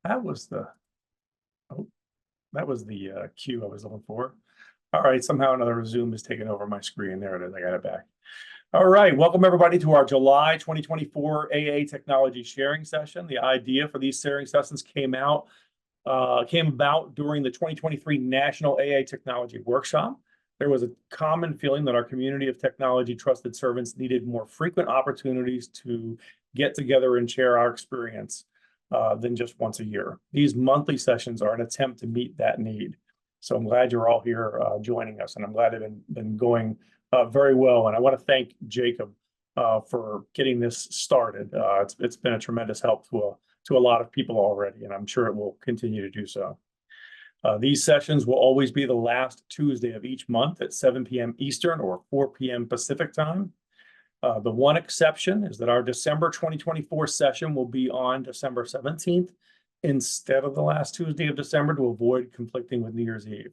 That was the, oh, that was the cue I was looking for. All right, somehow another Zoom has taken over my screen. There it is, I got it back. All right, welcome everybody to our July 2024 AA Technology Sharing Session. The idea for these sharing sessions came about during the 2023 National AA Technology Workshop. There was a common feeling that our community of technology trusted servants needed more frequent opportunities to get together and share our experience than just once a year. These monthly sessions are an attempt to meet that need. So I'm glad you're all here joining us, and I'm glad it's been going very well. And I want to thank Jacob for getting this started. It's been a tremendous help to a lot of people already, and I'm sure it will continue to do so. These sessions will always be the last Tuesday of each month at 7 p.m. Eastern or 4 p.m. Pacific time. The one exception is that our December 2024 session will be on December 17th instead of the last Tuesday of December to avoid conflicting with New Year's Eve.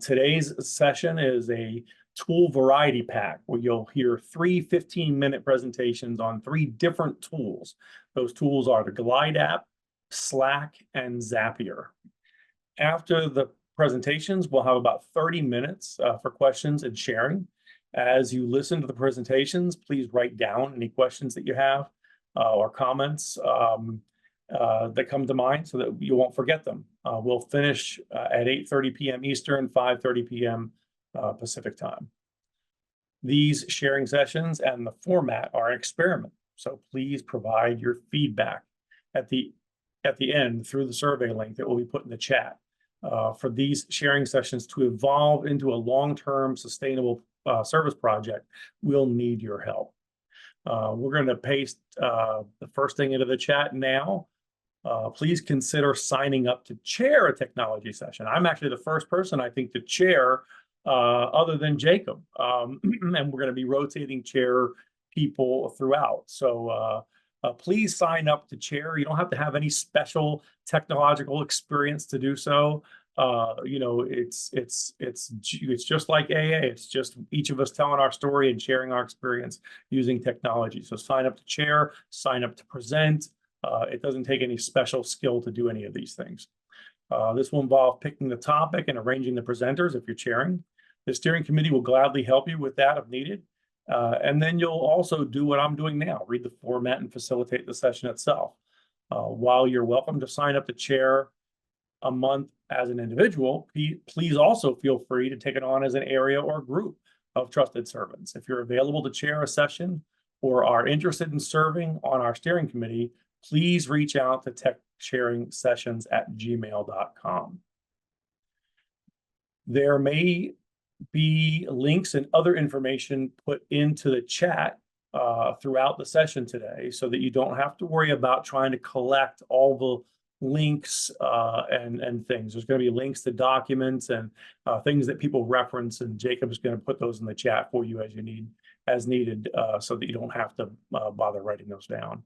Today's session is a tool variety pack where you'll hear 3 15-minute presentations on 3 different tools. Those tools are the GlideApp, Slack, and Zapier. After the presentations, we'll have about 30 minutes for questions and sharing. As you listen to the presentations, please write down any questions that you have or comments that come to mind so that you won't forget them. We'll finish at 8:30 p.m. Eastern, 5:30 p.m. Pacific time. These sharing sessions and the format are an experiment, so please provide your feedback at the end through the survey link that will be put in the chat. For these sharing sessions to evolve into a long-term sustainable service project, we'll need your help. We're going to paste the first thing into the chat now. Please consider signing up to chair a technology session. I'm actually the first person, I think, to chair other than Jacob. And we're going to be rotating chair people throughout. So please sign up to chair. You don't have to have any special technological experience to do so. You know, it's just like AA. It's just each of us telling our story and sharing our experience using technology. So sign up to chair, sign up to present. It doesn't take any special skill to do any of these things. This will involve picking the topic and arranging the presenters if you're chairing. The steering committee will gladly help you with that if needed. And then you'll also do what I'm doing now, read the format and facilitate the session itself. While you're welcome to sign up to chair a month as an individual, please also feel free to take it on as an area or group of trusted servants. If you're available to chair a session or are interested in serving on our steering committee, please reach out to techsharing-sessions@gmail.com. There may be links and other information put into the chat throughout the session today so that you don't have to worry about trying to collect all the links and things. There's going to be links to documents and things that people reference, and Jacob is going to put those in the chat for you as needed so that you don't have to bother writing those down.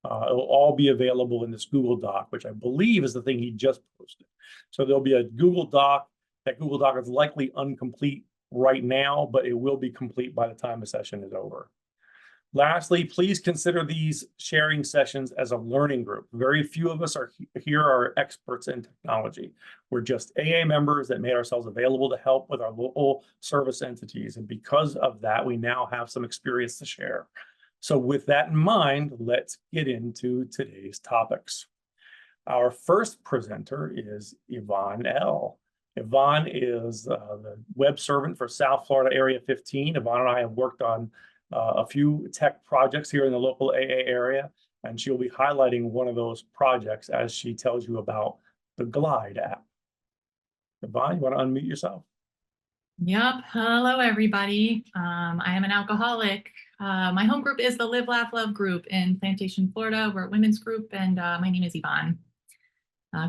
It'll all be available in this Google Doc, which I believe is the thing he just posted. So there'll be a Google Doc. That Google Doc is likely incomplete right now, but it will be complete by the time the session is over. Lastly, please consider these sharing sessions as a learning group. Very few of us are experts in technology. We're just AA members that made ourselves available to help with our local service entities. And because of that, we now have some experience to share. So with that in mind, let's get into today's topics. Our first presenter is Yvonne L. Yvonne is the web servant for South Florida Area 15. Yvonne and I have worked on a few tech projects here in the local AA area, and she'll be highlighting one of those projects as she tells you about the GlideApp. Yvonne, you want to unmute yourself? Yep. Hello, everybody. I am an alcoholic. My home group is the Live, Laugh, Love group in Plantation, Florida. We're a women's group, and my name is Yvonne.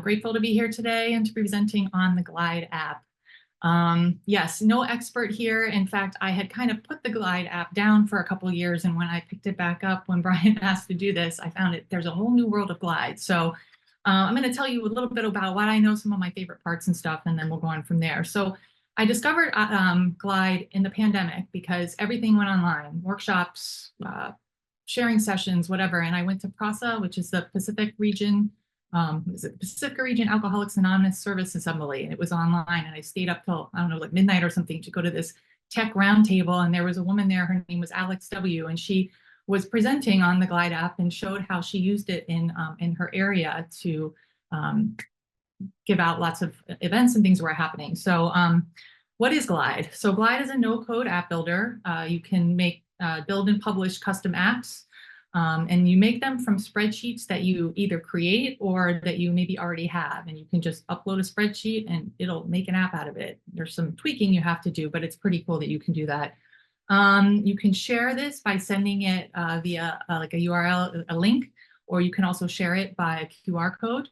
Grateful to be here today and to be presenting on the GlideApp. Yes, no expert here. In fact, I had kind of put the GlideApp down for a couple of years, and when I picked it back up, when Brian asked to do this, I found there's a whole new world of Glide. So I'm going to tell you a little bit about what I know, some of my favorite parts and stuff, and then we'll go on from there. So I discovered Glide in the pandemic because everything went online, workshops, sharing sessions, whatever. And I went to PRASA, which is the Pacific region it was a Pacific Region Alcoholics Anonymous Service Assembly, and it was online, and I stayed up till, I don't know, like midnight or something to go to this tech roundtable, and there was a woman there, her name was Alex W., and she was presenting on the GlideApp and showed how she used it in her area to give out lots of events and things were happening. So what is Glide? So Glide is a no-code app builder. You can make, build and publish custom apps, and you make them from spreadsheets that you either create or that you maybe already have. And you can just upload a spreadsheet and it'll make an app out of it. There's some tweaking you have to do, but it's pretty cool that you can do that. You can share this by sending it via like a URL, a link, or you can also share it by a QR code.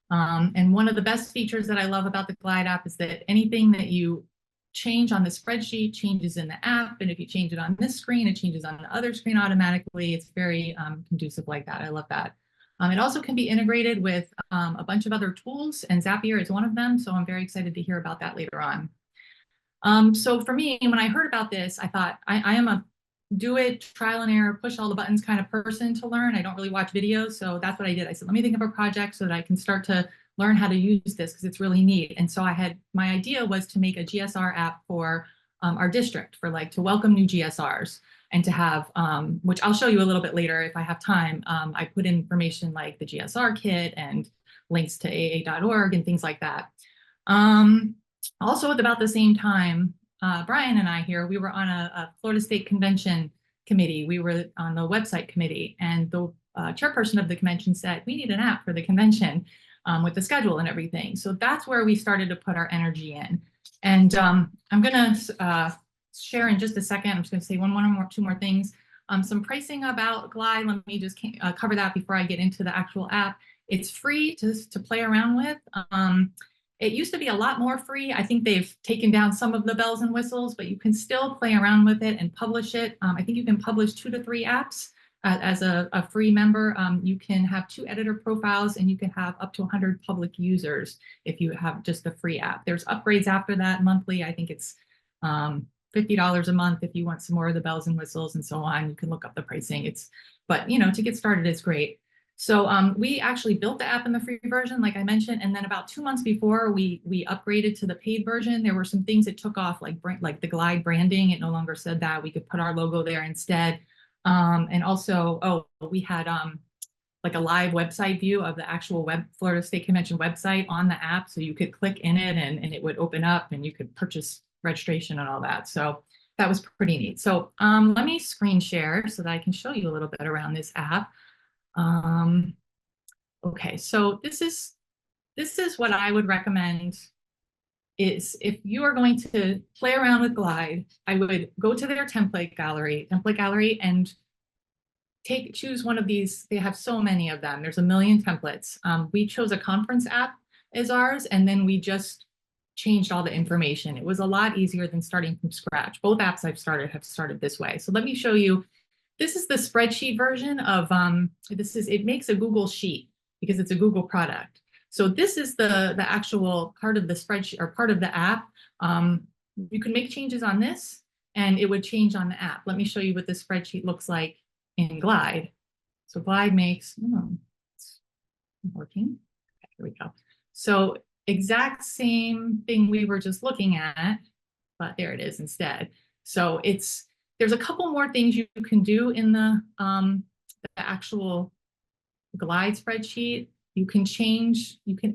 And one of the best features that I love about the Glide app is that anything that you change on the spreadsheet changes in the app. And if you change it on this screen, it changes on the other screen automatically. It's very conducive like that. I love that. It also can be integrated with a bunch of other tools, and Zapier is one of them. So I'm very excited to hear about that later on. So for me, when I heard about this, I thought I am a do it, trial and error, push all the buttons kind of person to learn. I don't really watch videos. So that's what I did. I said, let me think of a project so that I can start to learn how to use this because it's really neat. And so my idea was to make a GSR app for our district, for like to welcome new GSRs and to have, which I'll show you a little bit later if I have time. I put in information like the GSR kit and links to AA.org and things like that. Also at about the same time, Brian and I here, we were on a Florida State Convention committee. We were on the website committee, and the chairperson of the convention said, we need an app for the convention with the schedule and everything. So that's where we started to put our energy in. And I'm gonna share in just a second, I'm just gonna say two more things. Some pricing about Glide, let me just cover that before I get into the actual app. It's free to play around with. It used to be a lot more free. I think they've taken down some of the bells and whistles, but you can still play around with it and publish it. I think you can publish 2 to 3 apps as a free member. You can have 2 editor profiles, and you can have up to 100 public users if you have just a free app. There's upgrades after that monthly. I think it's $50 a month if you want some more of the bells and whistles and so on. You can look up the pricing. But you know, to get started is great. So we actually built the app in the free version, like I mentioned, and then about 2 months before we upgraded to the paid version, there were some things it took off, like the Glide branding. It no longer said that. We could put our logo there instead. And also, we had like a live website view of the actual Florida State Convention website on the app. So you could click in it and it would open up and you could purchase registration and all that. So that was pretty neat. So let me screen share so that I can show you a little bit around this app. Okay, so this is what I would recommend is if you are going to play around with Glide, I would go to their template gallery and choose one of these. They have so many of them. There's a million templates. We chose a conference app as ours, and then we just changed all the information. It was a lot easier than starting from scratch. Both apps have started this way. So let me show you. This is the spreadsheet version of, it makes a Google sheet because it's a Google product. So this is the actual part of the spreadsheet or part of the app. You can make changes on this and it would change on the app. Let me show you what the spreadsheet looks like in Glide. So Glide makes, it's working. Okay, here we go. So exact same thing we were just looking at, but there it is instead. So there's a couple more things you can do in the actual Glide spreadsheet. You can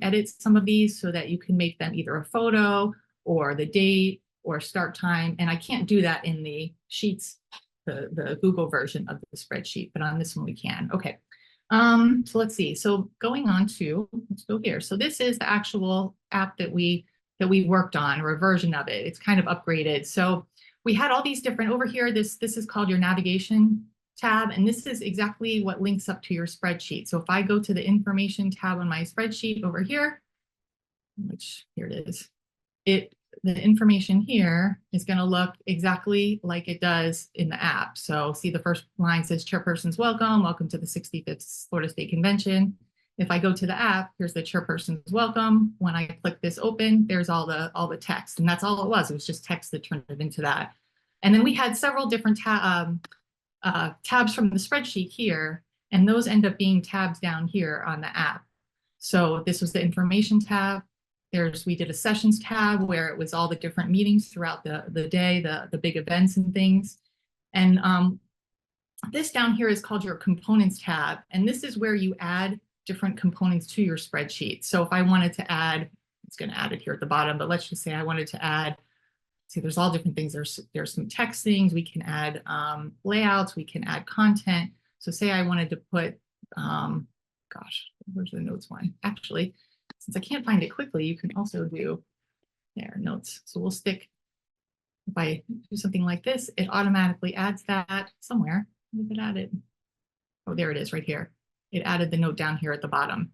edit some of these so that you can make them either a photo or the date or start time. And I can't do that in the sheets, the Google version of the spreadsheet, but on this one we can. Okay, so let's see. So going on to, let's go here. So this is the actual app that we worked on, or a version of it. It's kind of upgraded. So we had all these different over here. This is called your navigation tab, and this is exactly what links up to your spreadsheet. So if I go to the information tab on my spreadsheet over here, which here it is, the information here is going to look exactly like it does in the app. So see, the first line says chairperson's welcome to the 65th Florida State Convention. If I go to the app, here's the chairperson's welcome. When I click this open, there's all the text, and that's all it was. It was just text that turned it into that. And then we had several different tabs from the spreadsheet here, and those end up being tabs down here on the app. So this was the information tab. We did a sessions tab where it was all the different meetings throughout the day, the big events and things. And this down here is called your components tab. And this is where you add different components to your spreadsheet. So if I wanted to add, it's going to add it here at the bottom, but let's just say I wanted to add, see, there's all different things. There's some text things. We can add layouts. We can add content. So say I wanted to put, gosh, where's the notes one? Actually, since I can't find it quickly, you can also do there notes. So we'll stick, if I do something like this, it automatically adds that somewhere. Where did it add it? Oh, there it is right here. It added the note down here at the bottom.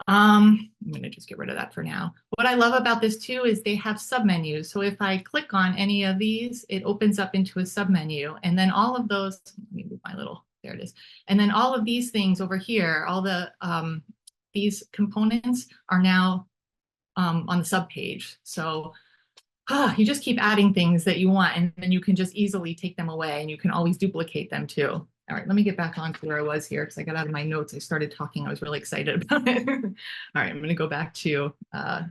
I'm going to just get rid of that for now. What I love about this too is they have submenus. So if I click on any of these, it opens up into a submenu. And then all of those, let me move my little, there it is. And then all of these things over here, all the these components are now on the sub page. So you just keep adding things that you want, and then you can just easily take them away, and you can always duplicate them too. All right, let me get back on to where I was here because I got out of my notes. I started talking. I was really excited about it. All right, I'm going to go back to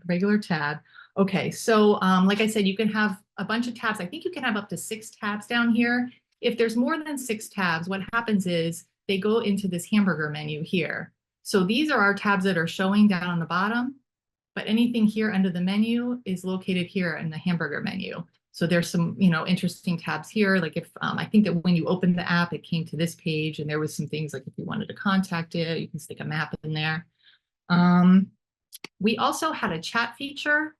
regular tab. Okay, so like I said, you can have a bunch of tabs. I think you can have up to 6 tabs down here. If there's more than 6 tabs, what happens is they go into this hamburger menu here. So these are our tabs that are showing down on the bottom, but anything here under the menu is located here in the hamburger menu. So there's some, interesting tabs here. Like if I think that when you opened the app, it came to this page, and there was some things like if you wanted to contact it, you can stick a map in there. We also had a chat feature,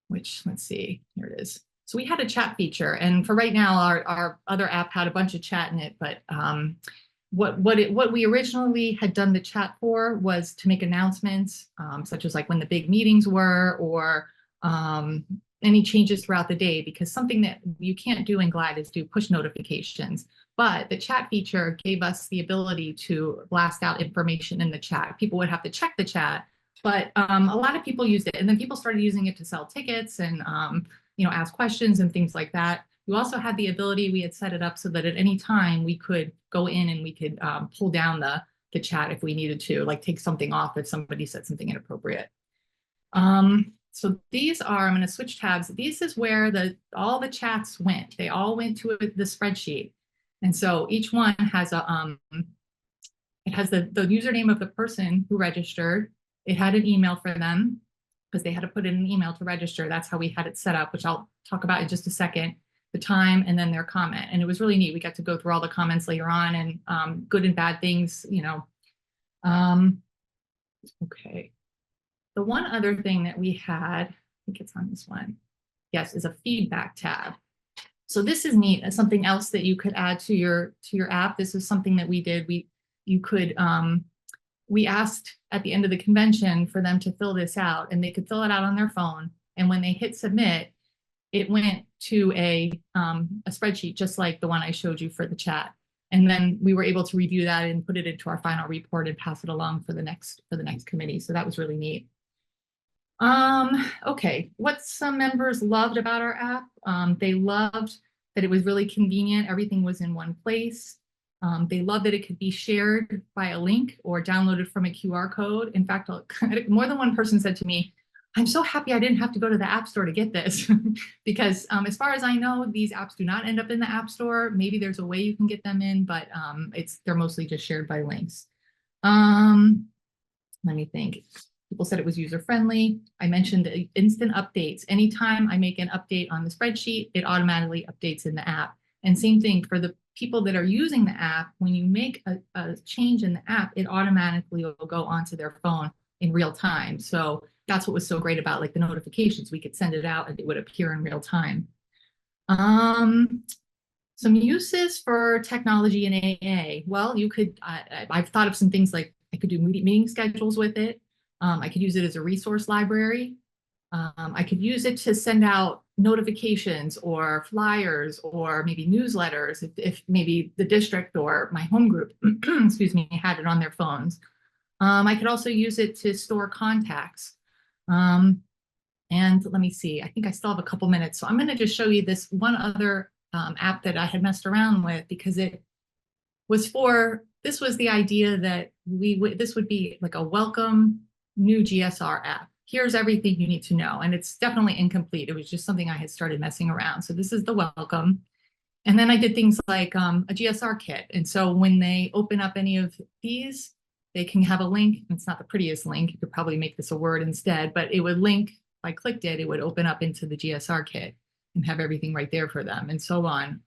which let's see, here it is. So we had a chat feature, and for right now, our other app had a bunch of chat in it, but what we originally had done the chat for was to make announcements, such as like when the big meetings were, or any changes throughout the day, because something that you can't do in Glide is do push notifications. But the chat feature gave us the ability to blast out information in the chat. People would have to check the chat, but a lot of people used it, and then people started using it to sell tickets and ask questions and things like that. We also had the ability, we had set it up so that at any time we could go in and we could pull down the chat if we needed to, like take something off if somebody said something inappropriate. So these are, I'm going to switch tabs. This is where all the chats went. They all went to the spreadsheet. And so each one has it has the username of the person who registered. It had an email for them because they had to put in an email to register. That's how we had it set up, which I'll talk about in just a second. The time, and then their comment. And it was really neat. We got to go through all the comments later on, and good and bad things, okay. The one other thing that we had, I think it's on this one, yes, is a feedback tab. So this is neat. It's something else that you could add to your app. This is something that we did. We asked at the end of the convention for them to fill this out, and they could fill it out on their phone. And when they hit submit, it went to a spreadsheet just like the one I showed you for the chat. And then we were able to review that and put it into our final report and pass it along for the next committee. So that was really neat. Okay, what some members loved about our app, they loved that it was really convenient. Everything was in one place. They loved that it could be shared by a link or downloaded from a QR code. In fact, more than one person said to me, I'm so happy I didn't have to go to the App Store to get this because as far as I know, these apps do not end up in the App Store. Maybe there's a way you can get them in, but they're mostly just shared by links. Let me think. People said it was user-friendly. I mentioned instant updates. Anytime I make an update on the spreadsheet, it automatically updates in the app. And same thing for the people that are using the app. When you make a change in the app, it automatically will go onto their phone in real time. So that's what was so great about like the notifications. We could send it out and it would appear in real time. Some uses for technology in AA. Well, you could, I've thought of some things like I could do meeting schedules with it. I could use it as a resource library. I could use it to send out notifications or flyers or maybe newsletters if maybe the district or my home group, excuse me, had it on their phones. I could also use it to store contacts. And let me see, I think I still have a couple minutes. So I'm going to just show you this one other app that I had messed around with because it was for this was the idea that this would be like a welcome new GSR app. Here's everything you need to know. And it's definitely incomplete. It was just something I had started messing around. So this is the welcome. And then I did things like a GSR kit. And so when they open up any of these, they can have a link. It's not the prettiest link. You could probably make this a word instead, but it would link, if I clicked it, it would open up into the GSR kit and have everything right there for them and so on.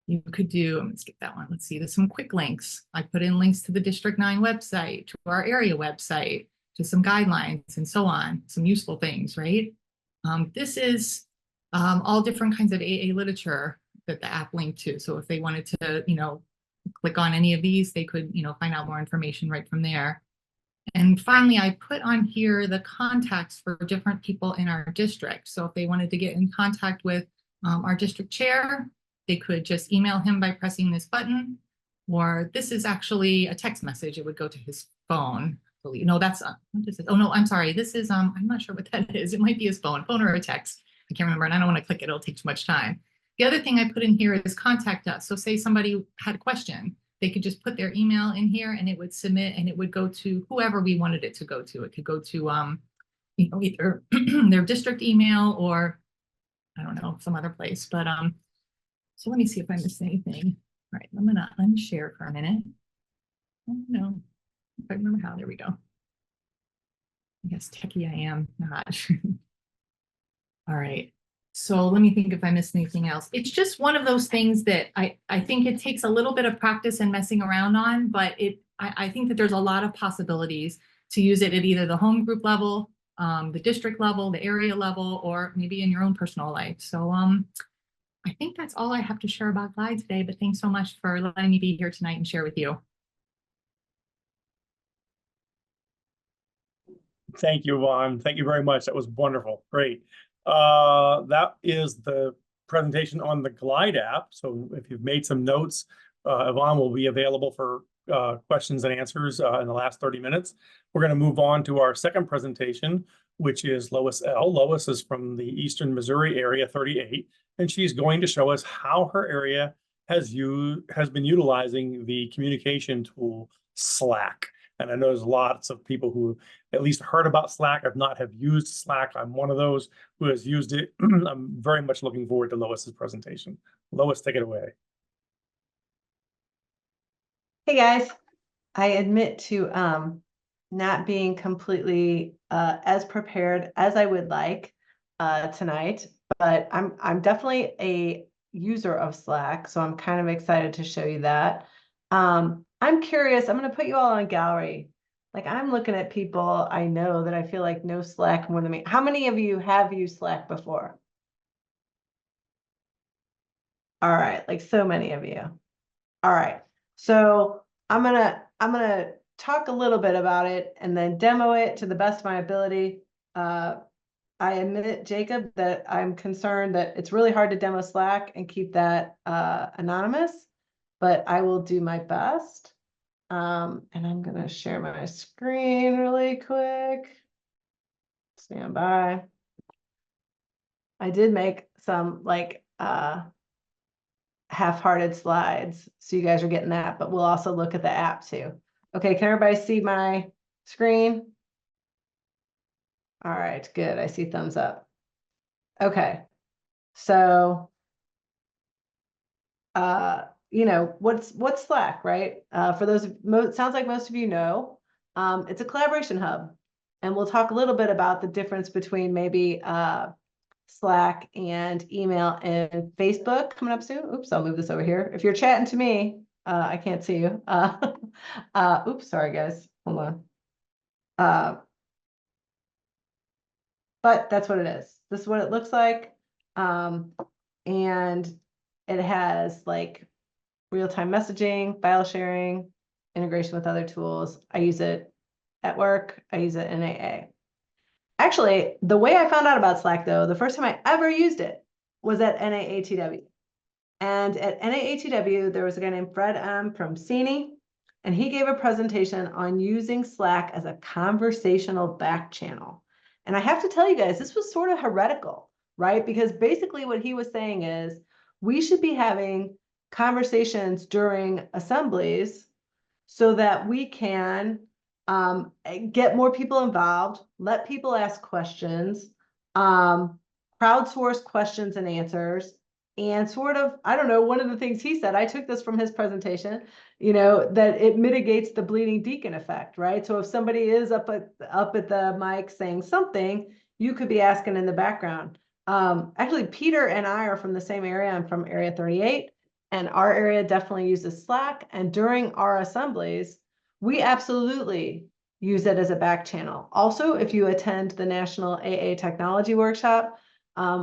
You could do, I'm gonna skip that one. Let's see, there's some quick links. I put in links to the District 9 website, to our area website, to some guidelines and so on, some useful things, right? This is all different kinds of AA literature that the app linked to. So if they wanted to, click on any of these, they could, find out more information right from there. And finally, I put on here the contacts for different people in our district. So if they wanted to get in contact with our district chair, they could just email him by pressing this button, or this is actually a text message. It would go to his phone. No, that's, what is it? Oh no, I'm sorry. This is, I'm not sure what that is. It might be his phone or a text. I can't remember, and I don't want to click it. It'll take too much time. The other thing I put in here is contact us. So say somebody had a question, they could just put their email in here and it would submit and it would go to whoever we wanted it to go to. It could go to, either their district email or I don't know, some other place. But so let me see if I missed anything. All right, let me share for a minute. Oh no, if I remember how, there we go. I guess techie I am not. All right. So let me think if I missed anything else. It's just one of those things that I think it takes a little bit of practice and messing around on, but I think that there's a lot of possibilities to use it at either the home group level, the district level, the area level, or maybe in your own personal life. So I think that's all I have to share about Glide today, but thanks so much for letting me be here tonight and share with you. Thank you, Yvonne. Thank you very much. That was wonderful. Great. That is the presentation on the Glide app. So if you've made some notes, Yvonne will be available for questions and answers in the last 30 minutes. We're going to move on to our second presentation, which is Lois L. Lois is from the Eastern Missouri area 38, and she's going to show us how her area has been utilizing the communication tool Slack. And I know there's lots of people who at least heard about Slack, if not have used Slack. I'm one of those who has used it. I'm very much looking forward to Lois's presentation. Lois, take it away. Hey guys, I admit to not being completely as prepared as I would like tonight, but I'm definitely a user of Slack, so I'm kind of excited to show you that. I'm curious, I'm going to put you all on gallery. Like I'm looking at people I know that I feel like know Slack more than me. How many of you have used Slack before? All right, like so many of you. All right, so I'm gonna talk a little bit about it and then demo it to the best of my ability. I admit, Jacob, that I'm concerned that it's really hard to demo Slack and keep that anonymous, but I will do my best. And I'm gonna share my screen really quick. Stand by. I did make some like half-hearted slides, so you guys are getting that, but we'll also look at the app too. Okay, can everybody see my screen? All right, good. I see thumbs up. Okay, so what's Slack, right? For those, sounds like most of you know, it's a collaboration hub, and we'll talk a little bit about the difference between maybe Slack and email and Facebook coming up soon. Oops, I'll move this over here. If you're chatting to me, I can't see you. Oops, sorry guys, hold on. But that's what it is. This is what it looks like. And it has like real-time messaging, file sharing, integration with other tools. I use it at work. I use it in AA. Actually, the way I found out about Slack, though, the first time I ever used it was at NAATW. And at NAATW, there was a guy named Fred M. from CNE, and he gave a presentation on using Slack as a conversational back channel. And I have to tell you guys, this was sort of heretical, right? Because basically what he was saying is we should be having conversations during assemblies so that we can get more people involved, let people ask questions, crowdsource questions and answers, and sort of, I don't know, one of the things he said, I took this from his presentation, that it mitigates the bleeding deacon effect, right? So if somebody is up at the mic saying something, you could be asking in the background. Actually, Peter and I are from the same area. I'm from Area 38, and our area definitely uses Slack. And during our assemblies, we absolutely use it as a back channel. Also, if you attend the National AA Technology Workshop,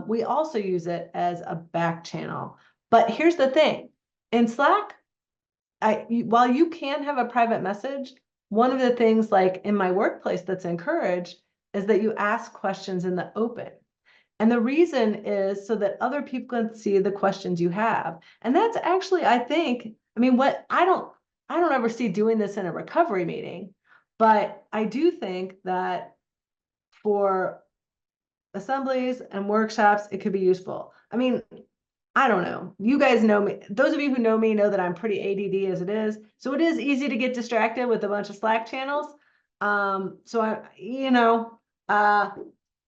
we also use it as a back channel. But here's the thing, in Slack, while you can have a private message, one of the things like in my workplace that's encouraged is that you ask questions in the open. And the reason is so that other people can see the questions you have. And that's actually, I think, what I don't ever see doing this in a recovery meeting, but I do think that for assemblies and workshops, it could be useful. I don't know. You guys know me. Those of you who know me know that I'm pretty ADD as it is. So it is easy to get distracted with a bunch of Slack channels.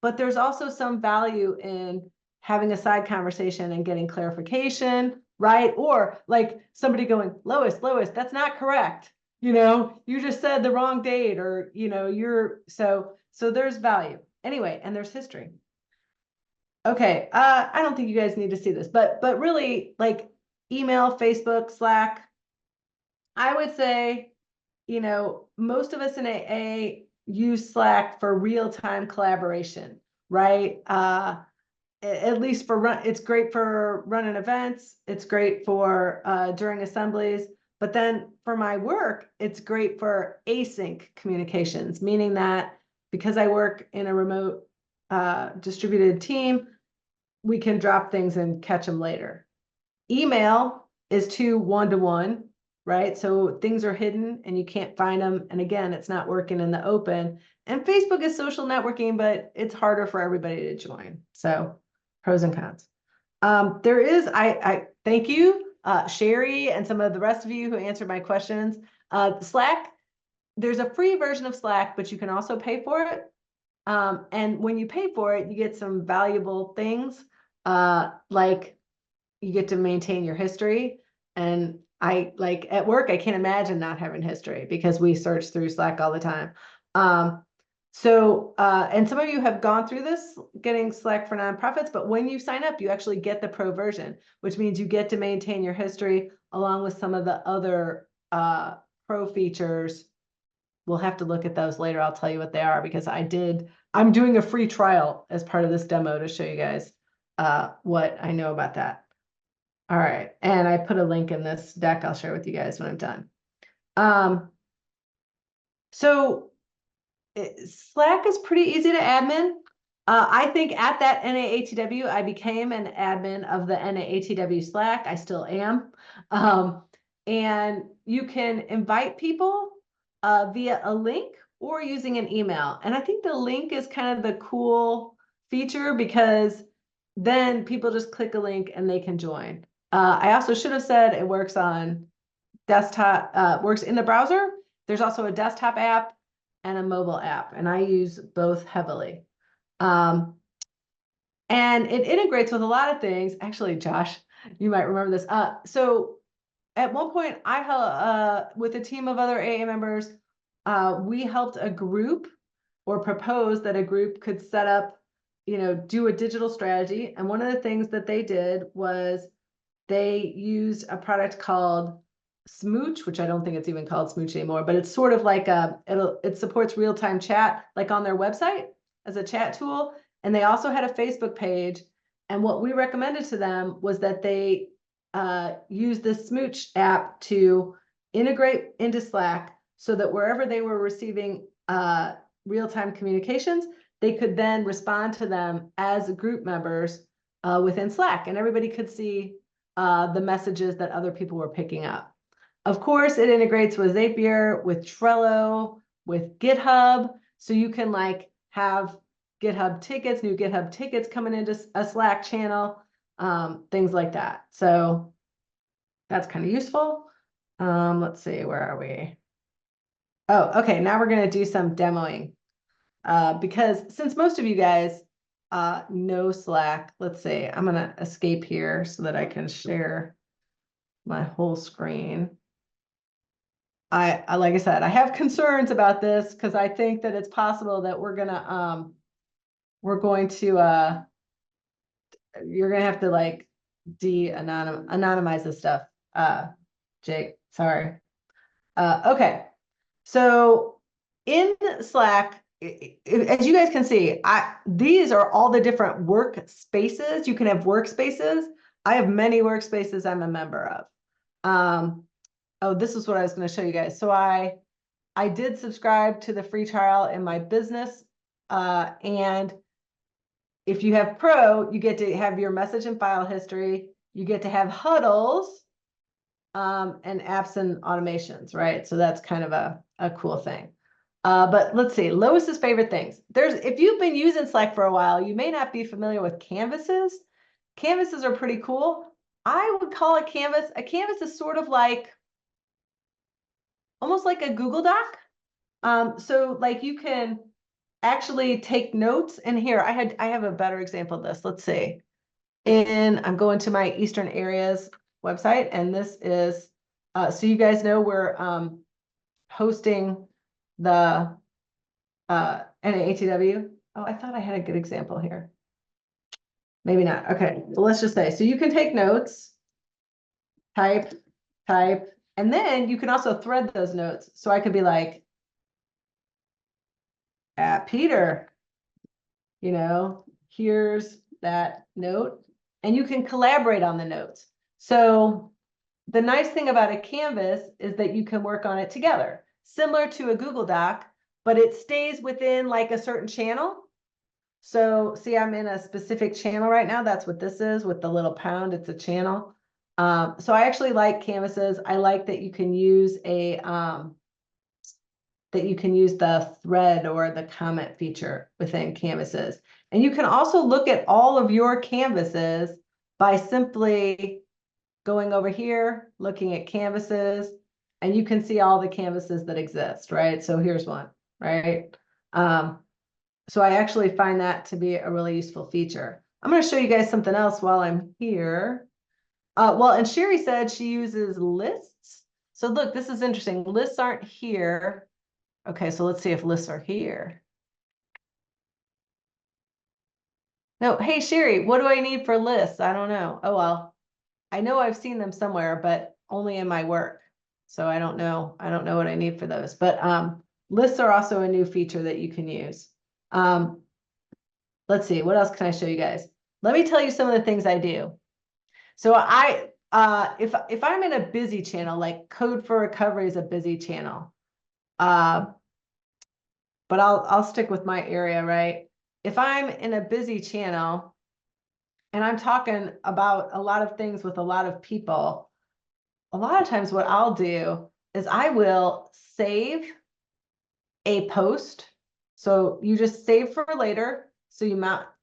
But there's also some value in having a side conversation and getting clarification, right? Or like somebody going, Lois, that's not correct. You just said the wrong date, or, so there's value. Anyway, and there's history. Okay, I don't think you guys need to see this, but really, like, email, Facebook, Slack, I would say, most of us in AA use Slack for real-time collaboration, right? At least it's great for running events, it's great for during assemblies, but then for my work, it's great for async communications, meaning that because I work in a remote distributed team, we can drop things and catch them later. Email is too one-to-one, right? So things are hidden and you can't find them. And again, it's not working in the open. And Facebook is social networking, but it's harder for everybody to join. So pros and cons. There is, I thank you, Sherry, and some of the rest of you who answered my questions. Slack, there's a free version of Slack, but you can also pay for it. And when you pay for it, you get some valuable things, like you get to maintain your history. And at work, I can't imagine not having history because we search through Slack all the time. And some of you have gone through this getting Slack for nonprofits, but when you sign up, you actually get the pro version, which means you get to maintain your history along with some of the other pro features. We'll have to look at those later. I'll tell you what they are because I'm doing a free trial as part of this demo to show you guys what I know about that. All right, and I put a link in this deck I'll share with you guys when I'm done. Slack is pretty easy to admin. I think at that NAATW, I became an admin of the NAATW Slack. I still am. And you can invite people via a link or using an email. And I think the link is kind of the cool feature because then people just click a link and they can join. I also should have said it works on desktop, works in the browser. There's also a desktop app and a mobile app, and I use both heavily. And it integrates with a lot of things. Actually, Josh, you might remember this. So at one point, I with a team of other AA members, we helped a group or proposed that a group could set up, do a digital strategy. And one of the things that they did was they used a product called Smooch, which I don't think it's even called Smooch anymore, but it's sort of like it supports real-time chat, like on their website as a chat tool. And they also had a Facebook page. And what we recommended to them was that they use the Smooch app to integrate into Slack so that wherever they were receiving real-time communications, they could then respond to them as group members within Slack, and everybody could see the messages that other people were picking up. Of course, it integrates with Zapier, with Trello, with GitHub, so you can have GitHub tickets, new GitHub tickets coming into a Slack channel, things like that. So That's kind of useful. Let's see, where are we? Oh, okay, now we're gonna do some demoing. Because since most of you guys know Slack, let's see, I'm gonna escape here so that I can share my whole screen. I like I said, I have concerns about this because I think that it's possible that we're going to you're gonna have to like anonymize this stuff. Jake, sorry. Okay. So in Slack, as you guys can see, these are all the different workspaces. You can have workspaces. I have many workspaces I'm a member of. Oh, this is what I was going to show you guys. So I did subscribe to the free trial in my business. And if you have Pro, you get to have your message and file history. You get to have huddles and apps and automations, right? So that's kind of a cool thing. But let's see, Lois's favorite things. If you've been using Slack for a while, you may not be familiar with canvases. Canvases are pretty cool. I would call a canvas. A canvas is sort of like, almost like a Google Doc. So like you can actually take notes. And here I have a better example of this. Let's see. I'm going to my Eastern Areas website, and this is so you guys know we're hosting the NAATW. Oh, I thought I had a good example here. Maybe not. Okay, well, let's just say so you can take notes, type, and then you can also thread those notes. So I could be like, at Peter, here's that note, and you can collaborate on the notes. So the nice thing about a canvas is that you can work on it together, similar to a Google Doc, but it stays within like a certain channel. So see, I'm in a specific channel right now. That's what this is with the little pound. It's a channel. So I actually like canvases. I like that you can use the thread or the comment feature within canvases. And you can also look at all of your canvases by simply going over here, looking at canvases, and you can see all the canvases that exist, right? So here's one, right? So I actually find that to be a really useful feature. I'm going to show you guys something else while I'm here. Well, and Sherry said she uses lists. So look, this is interesting. Lists aren't here. Okay, so let's see if lists are here. No, hey Sherry, what do I need for lists? I don't know. Oh well, I know I've seen them somewhere, but only in my work. So I don't know. I don't know what I need for those. But lists are also a new feature that you can use. Let's see, what else can I show you guys? Let me tell you some of the things I do. So if I'm in a busy channel, like Code for Recovery is a busy channel. But I'll stick with my area, right? If I'm in a busy channel and I'm talking about a lot of things with a lot of people, a lot of times what I'll do is I will save a post. So you just save for later. So you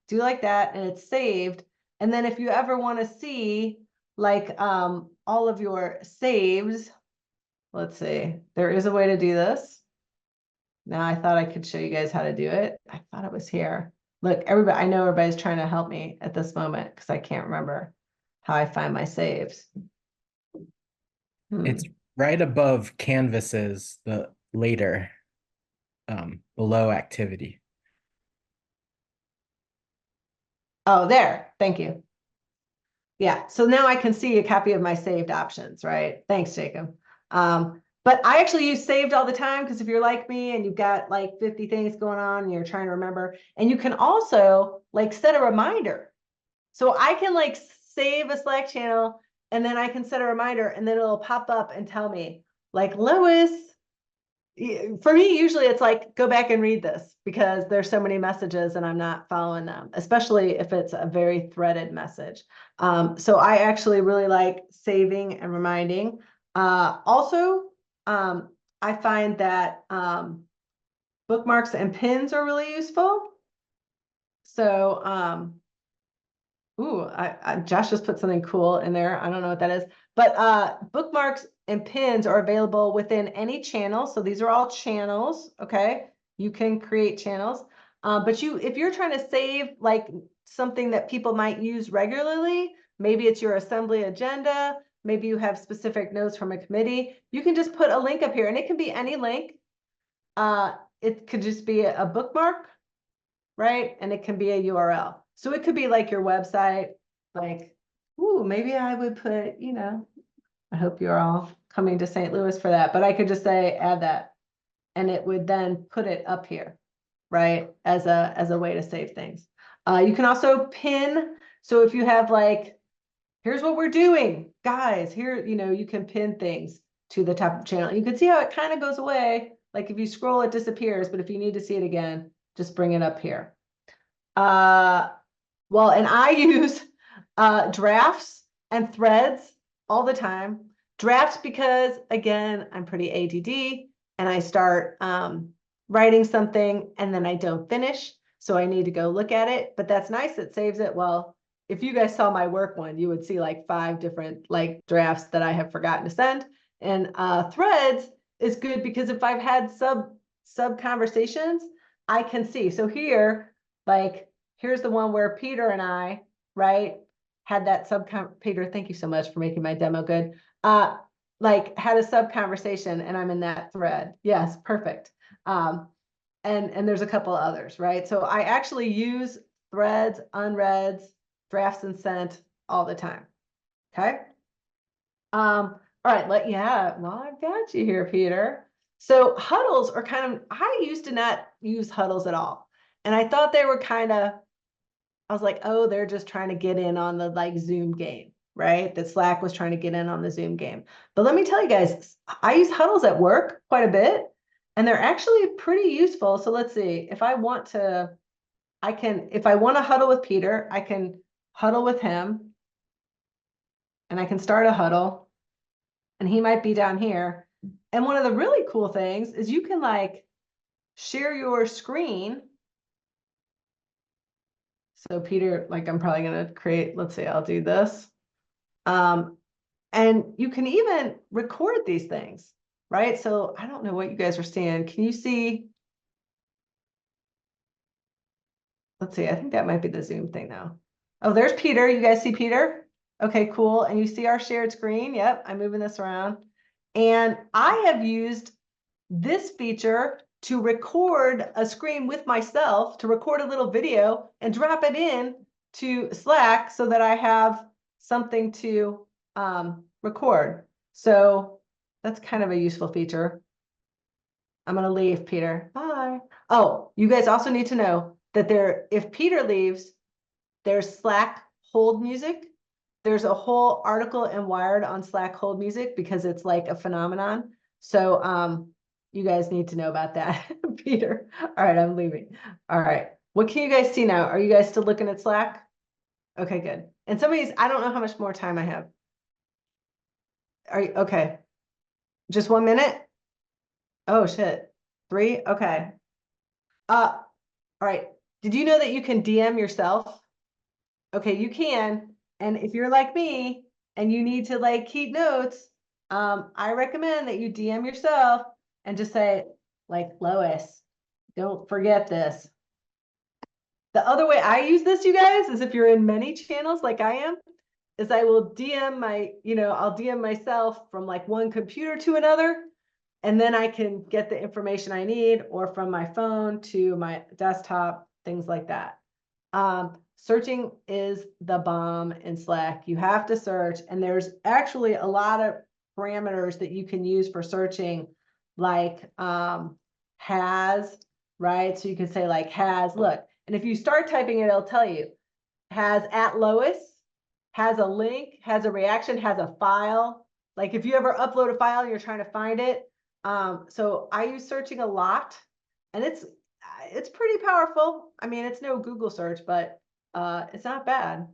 do like that and it's saved. And then if you ever want to see like all of your saves, let's see, there is a way to do this. Now I thought I could show you guys how to do it. I thought it was here. Look, everybody, I know everybody's trying to help me at this moment because I can't remember how I find my saves. It's right above canvases, the later, below activity. Oh, there. Thank you. Yeah, so now I can see a copy of my saved options, right? Thanks, Jacob. But I actually use saved all the time because if you're like me and you've got like 50 things going on and you're trying to remember, and you can also like set a reminder. So I can like save a Slack channel and then I can set a reminder and then it'll pop up and tell me like, Lois, for me, usually it's like, go back and read this because there's so many messages and I'm not following them, especially if it's a very threaded message. So I actually really like saving and reminding. Also, I find that bookmarks and pins are really useful. So Ooh, Josh just put something cool in there. I don't know what that is, but bookmarks and pins are available within any channel. So these are all channels. Okay, you can create channels, but if you're trying to save like something that people might use regularly, maybe it's your assembly agenda, maybe you have specific notes from a committee, you can just put a link up here, and it can be any link. It could just be a bookmark, right? And it can be a URL. So it could be like your website, like, ooh, maybe I would put, I hope you're all coming to St. Louis for that, but I could just say, add that, and it would then put it up here, right? As a way to save things. You can also pin. So if you have like, here's what we're doing, guys, here, you can pin things to the top of the channel. You can see how it kind of goes away. Like if you scroll, it disappears, but if you need to see it again, just bring it up here. Well, and I use drafts and threads all the time. Drafts because, again, I'm pretty ADD and I start writing something and then I don't finish. So I need to go look at it, but that's nice. It saves it. Well, if you guys saw my work one, you would see like 5 different like drafts that I have forgotten to send. And threads is good because if I've had sub conversations, I can see. So here, like, here's the one where Peter and I, right, had that Peter, thank you so much for making my demo good. Like had a sub conversation and I'm in that thread. Yes, perfect. And there's a couple others, right? So I actually use threads, unreads, drafts and sent all the time. Okay. All right, well, I've got you here, Peter. So huddles are I used to not use huddles at all. And I thought they were I was like, oh, they're just trying to get in on the like Zoom game, right? That Slack was trying to get in on the Zoom game. But let me tell you guys, I use huddles at work quite a bit, and they're actually pretty useful. So let's see, if I want to huddle with Peter, I can huddle with him, and I can start a huddle, and he might be down here. And one of the really cool things is you can like share your screen. So Peter, like I'm probably going to create, let's say I'll do this. And you can even record these things, right? So I don't know what you guys are seeing. Can you see? Let's see, I think that might be the Zoom thing now. Oh, there's Peter. You guys see Peter? Okay, cool. And you see our shared screen. Yep, I'm moving this around. And I have used this feature to record a screen with myself, to record a little video and drop it in to Slack so that I have something to record. So that's kind of a useful feature. I'm going to leave, Peter. Bye. Oh, you guys also need to know that if Peter leaves, there's Slack hold music. There's a whole article in Wired on Slack hold music because it's like a phenomenon. So you guys need to know about that, Peter. All right, I'm leaving. All right. What can you guys see now? Are you guys still looking at Slack? Okay, good. And I don't know how much more time I have. Are you okay? Just 1 minute? Oh shit. 3? Okay. All right. Did you know that you can DM yourself? Okay, you can. And if you're like me and you need to like keep notes, I recommend that you DM yourself and just say, like, Lois, don't forget this. The other way I use this, you guys, is if you're in many channels like I am, is I will DM I'll DM myself from like one computer to another, and then I can get the information I need, or from my phone to my desktop, things like that. Searching is the bomb in Slack. You have to search, and there's actually a lot of parameters that you can use for searching, like has, right? So you can say like has, look, and if you start typing it, it'll tell you has at Lois, has a link, has a reaction, has a file. Like if you ever upload a file and you're trying to find it. So I use searching a lot, and it's pretty powerful. I mean, it's no Google search, but it's not bad.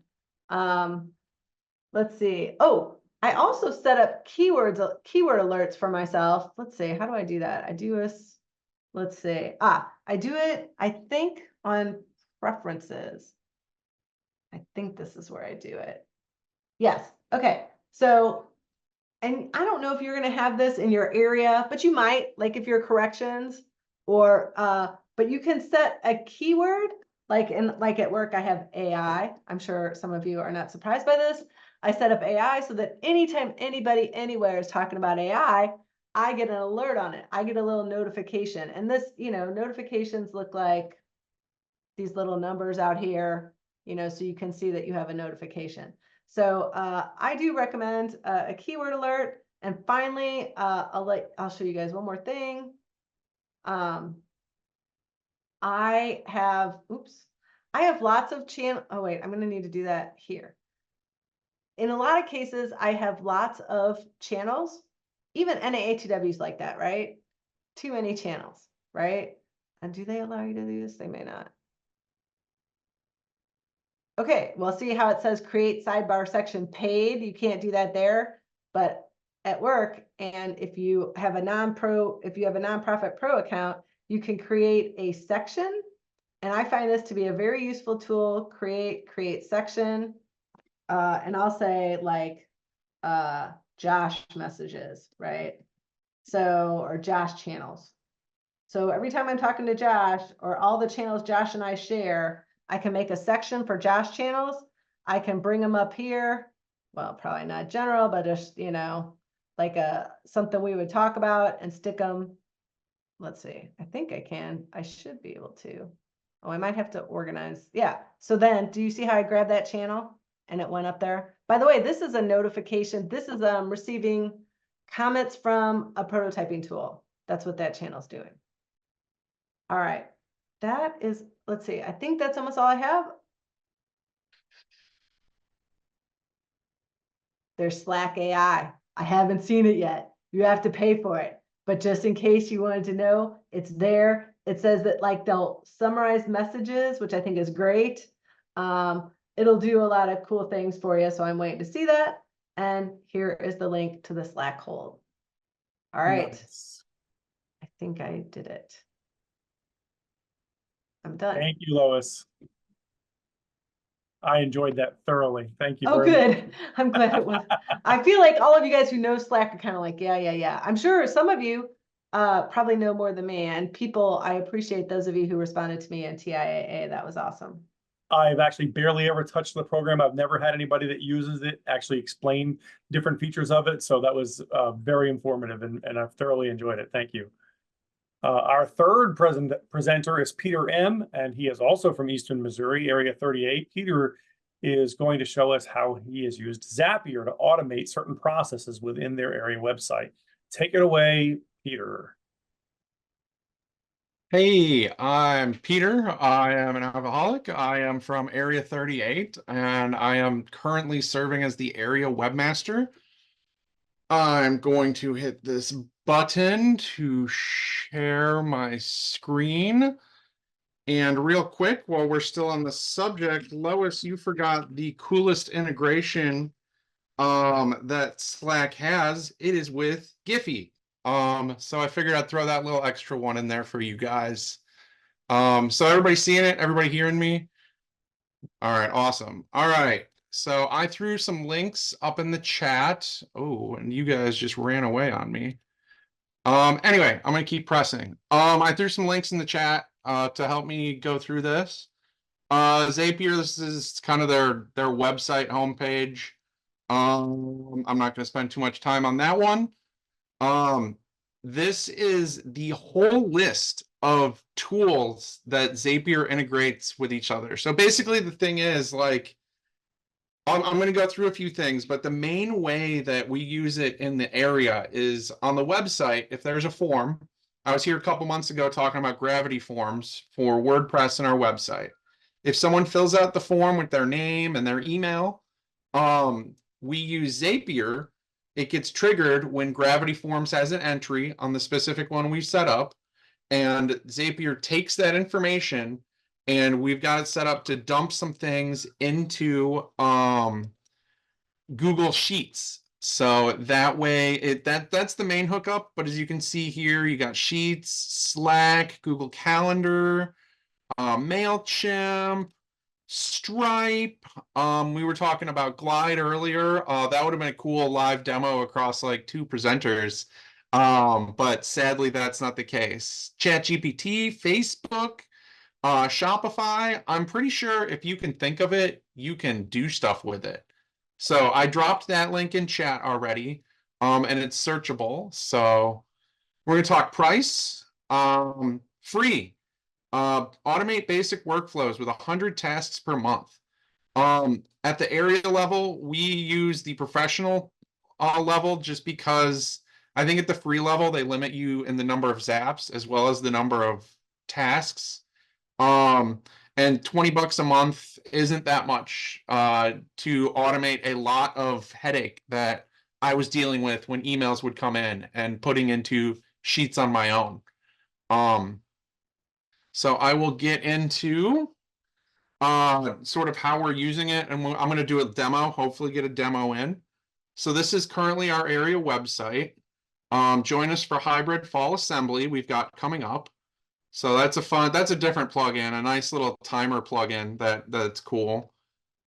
Let's see. Oh, I also set up keyword alerts for myself. Let's see. How do I do that? I do this. Let's see. I do it, I think, on preferences. I think this is where I do it. Yes, okay, so, and I don't know if you're gonna have this in your area, but you might, like if you're corrections, or, but you can set a keyword, like at work, I have AI. I'm sure some of you are not surprised by this. I set up AI so that anytime anybody anywhere is talking about AI, I get an alert on it. I get a little notification, and this, notifications look like these little numbers out here, so you can see that you have a notification. So I do recommend a keyword alert. And finally, I'll show you guys one more thing. I have lots of oh wait, I'm gonna need to do that here. In a lot of cases, I have lots of channels, even NAATWs like that, right? Too many channels, right? And do they allow you to do this? They may not. Okay, well, see how it says create sidebar section paid? You can't do that there, but at work, and if you have a nonprofit pro account, you can create a section. And I find this to be a very useful tool, create section. And I'll say like Josh messages, right? So, or Josh channels. So every time I'm talking to Josh, or all the channels Josh and I share, I can make a section for Josh channels. I can bring them up here. Well, probably not general, but just, like something we would talk about, and stick them. Let's see, I think I should be able to. Oh, I might have to organize. Yeah. So then do you see how I grabbed that channel and it went up there? By the way, this is a notification. This is receiving comments from a prototyping tool. That's what that channel's doing. All right, that is, let's see, I think that's almost all I have. There's Slack AI. I haven't seen it yet. You have to pay for it. But just in case you wanted to know, it's there. It says that like they'll summarize messages, which I think is great. It'll do a lot of cool things for you. So I'm waiting to see that. And here is the link to the Slack hold. All right. Nice. I think I did it. I'm done. Thank you, Lois. I enjoyed that thoroughly. Thank you. Oh, very much. good. I'm glad it was. I feel like all of you guys who know Slack are kind of like, yeah. I'm sure some of you probably know more than me. And people, I appreciate those of you who responded to me in TIAA. That was awesome. I've actually barely ever touched the program. I've never had anybody that uses it actually explain different features of it. So that was very informative, and I've thoroughly enjoyed it. Thank you. Our third presenter is Peter M., and he is also from Eastern Missouri, Area 38. Peter is going to show us how he has used Zapier to automate certain processes within their area website. Take it away, Peter. Hey, I'm Peter. I am an alcoholic. I am from Area 38, and I am currently serving as the area webmaster. I'm going to hit this button to share my screen. And real quick, while we're still on the subject, Lois, you forgot the coolest integration that Slack has. It is with Giphy. So I figured I'd throw that little extra one in there for you guys. So everybody seeing it? Everybody hearing me? All right, awesome. All right. So I threw some links up in the chat. Oh, and you guys just ran away on me. Anyway, I'm gonna keep pressing. I threw some links in the chat to help me go through this. Zapier, this is kind of their website homepage. I'm not gonna spend too much time on that one. This is the whole list of tools that Zapier integrates with each other. So basically the thing is, like, I'm going to go through a few things, but the main way that we use it in the area is on the website. If there's a form, I was here a couple months ago talking about gravity forms for WordPress and our website. If someone fills out the form with their name and their email, we use Zapier. It gets triggered when Gravity Forms has an entry on the specific one we set up, and Zapier takes that information, and we've got it set up to dump some things into Google Sheets. So that way, that's the main hookup. But as you can see here, you got Sheets, Slack, Google Calendar, MailChimp, Stripe. We were talking about Glide earlier. That would have been a cool live demo across like 2 presenters. But sadly, that's not the case. ChatGPT, Facebook, Shopify. I'm pretty sure if you can think of it, you can do stuff with it. So I dropped that link in chat already. And it's searchable. So we're gonna talk price. Free. Automate basic workflows with 100 tasks per month. At the area level, we use the professional level just because I think at the free level, they limit you in the number of zaps as well as the number of tasks. And 20 bucks a month isn't that much to automate a lot of headache that I was dealing with when emails would come in and putting into sheets on my own. So I will get into sort of how we're using it, and I'm going to do a demo, hopefully get a demo in. So this is currently our area website. Join us for hybrid fall assembly we've got coming up. So that's a different plugin, a nice little timer plugin that's cool.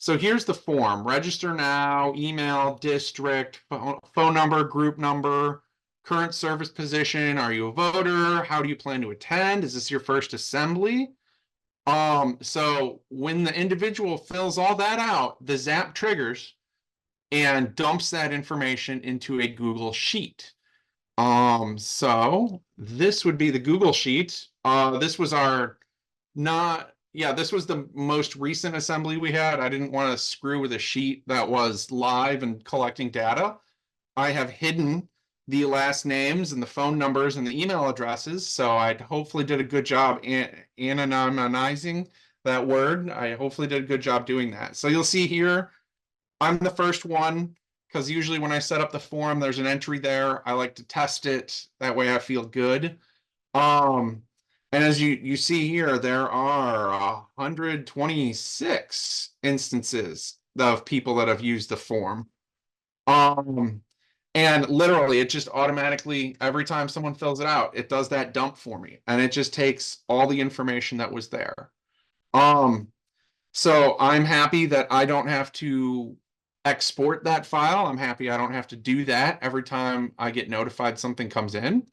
So here's the form: register now, email, district, phone number, group number, current service position. Are you a voter? How do you plan to attend? Is this your first assembly? So when the individual fills all that out, the Zap triggers and dumps that information into a Google Sheet. So this would be the Google Sheet. This was this was the most recent assembly we had. I didn't want to screw with a sheet that was live and collecting data. I have hidden the last names and the phone numbers and the email addresses. So I hopefully did a good job anonymizing that word. I hopefully did a good job doing that. So you'll see here, I'm the first one because usually when I set up the form, there's an entry there. I like to test it. That way I feel good. And as you see here, there are 126 instances of people that have used the form. And literally, it just automatically, every time someone fills it out, it does that dump for me. And it just takes all the information that was there. So I'm happy that I don't have to export that file. I'm happy I don't have to do that every time I get notified something comes in.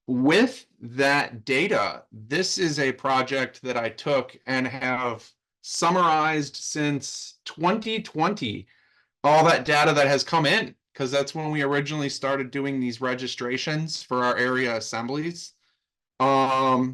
With that data, this is a project that I took and have summarized since 2020. All that data that has come in, because that's when we originally started doing these registrations for our area assemblies. I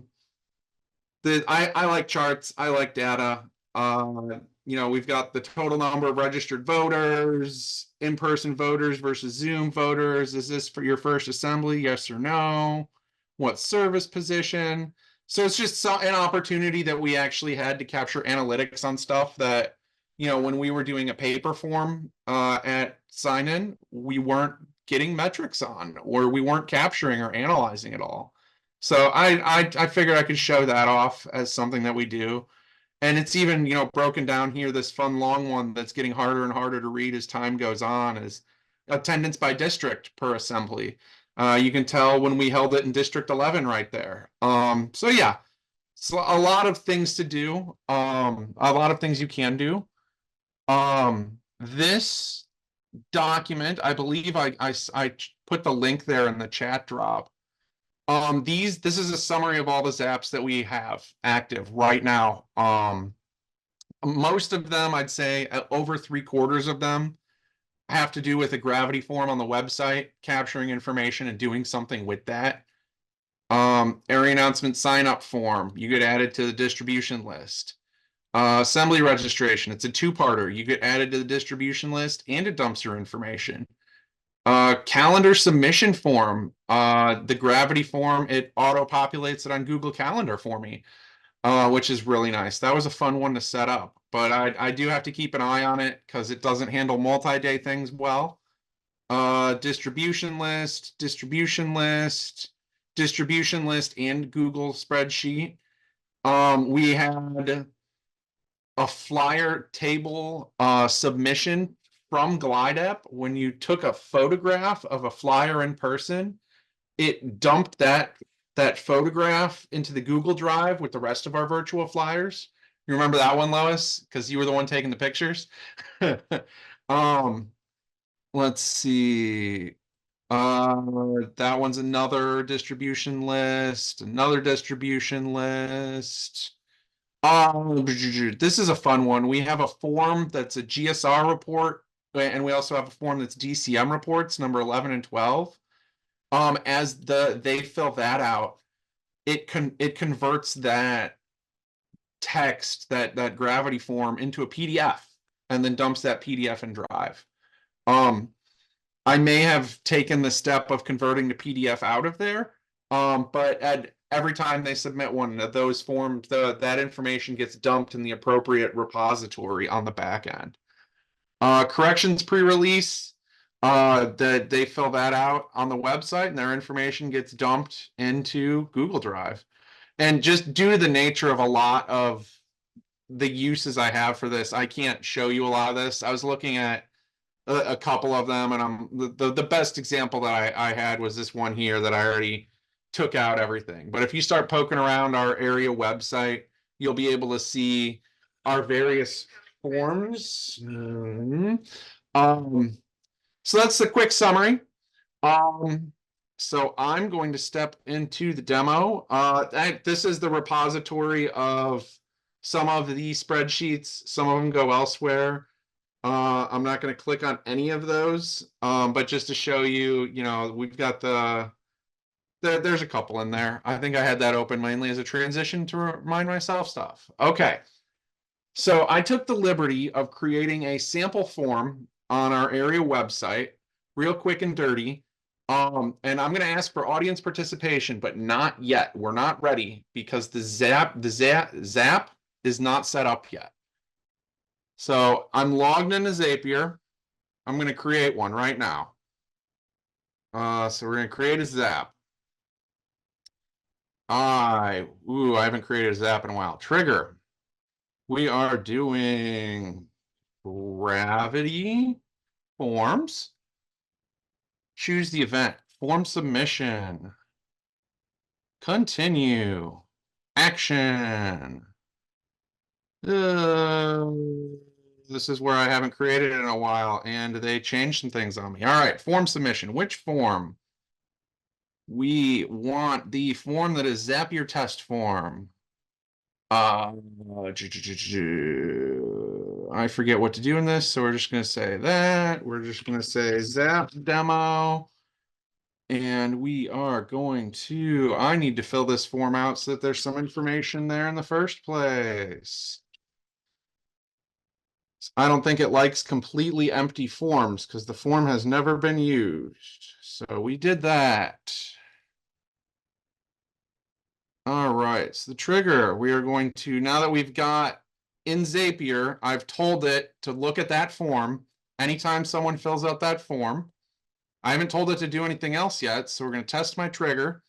like charts, I like data. We've got the total number of registered voters, in-person voters versus Zoom voters. Is this for your first assembly? Yes or no? What service position? So it's just an opportunity that we actually had to capture analytics on stuff that, when we were doing a paper form at sign-in, we weren't getting metrics on, or we weren't capturing or analyzing it all. So I figured I could show that off as something that we do. And it's even, broken down here, this fun long one that's getting harder and harder to read as time goes on is attendance by district per assembly. You can tell when we held it in District 11 right there. So yeah, so a lot of things to do, a lot of things you can do. This document, I believe I put the link there in the chat drop. This is a summary of all the zaps that we have active right now. Most of them, I'd say over 3/4 of them have to do with a gravity form on the website, capturing information and doing something with that. Area announcement sign up form, you get added to the distribution list. Assembly registration, it's a 2-parter. You get added to the distribution list and it dumps your information. Calendar submission form, the gravity form, it auto-populates it on Google Calendar for me, which is really nice. That was a fun one to set up, but I do have to keep an eye on it because it doesn't handle multi-day things well. Distribution list, and Google spreadsheet. We had a flyer table submission from GlideApp. When you took a photograph of a flyer in person, it dumped that photograph into the Google Drive with the rest of our virtual flyers. You remember that one, Lois? Because you were the one taking the pictures. Um, let's see. That one's another distribution list, another distribution list. This is a fun one. We have a form that's a GSR report, and we also have a form that's DCM reports, number 11 and 12. As they fill that out, it converts that text, that gravity form, into a PDF and then dumps that PDF in Drive. I may have taken the step of converting the PDF out of there, but every time they submit one of those forms, that information gets dumped in the appropriate repository on the back end. Corrections pre-release, that they fill that out on the website and their information gets dumped into Google Drive. And just due to the nature of a lot of the uses I have for this, I can't show you a lot of this. I was looking at a couple of them, and the best example that I had was this one here that I already took out everything. But if you start poking around our area website, you'll be able to see our various forms. So that's the quick summary. So I'm going to step into the demo. This is the repository of some of the spreadsheets. Some of them go elsewhere. I'm not going to click on any of those, but just to show you, we've got there's a couple in there. I think I had that open mainly as a transition to remind myself stuff. Okay. So I took the liberty of creating a sample form on our area website, real quick and dirty. And I'm going to ask for audience participation, but not yet. We're not ready because the Zap is not set up yet. So I'm logged into Zapier. I'm going to create one right now. So we're going to create a Zap. I haven't created a Zap in a while. Trigger. We are doing gravity forms. Choose the event. Form submission. Continue. Action. This is where I haven't created it in a while, and they changed some things on me. All right, form submission. Which form? We want the form that is Zapier test form. I forget what to do in this, so we're just going to say that. We're just going to say Zap demo. And we are going to, I need to fill this form out so that there's some information there in the first place. I don't think it likes completely empty forms because the form has never been used. So we did that. All right, so the trigger, we are going to, now that we've got in Zapier, I've told it to look at that form anytime someone fills out that form. I haven't told it to do anything else yet, so we're going to test my trigger.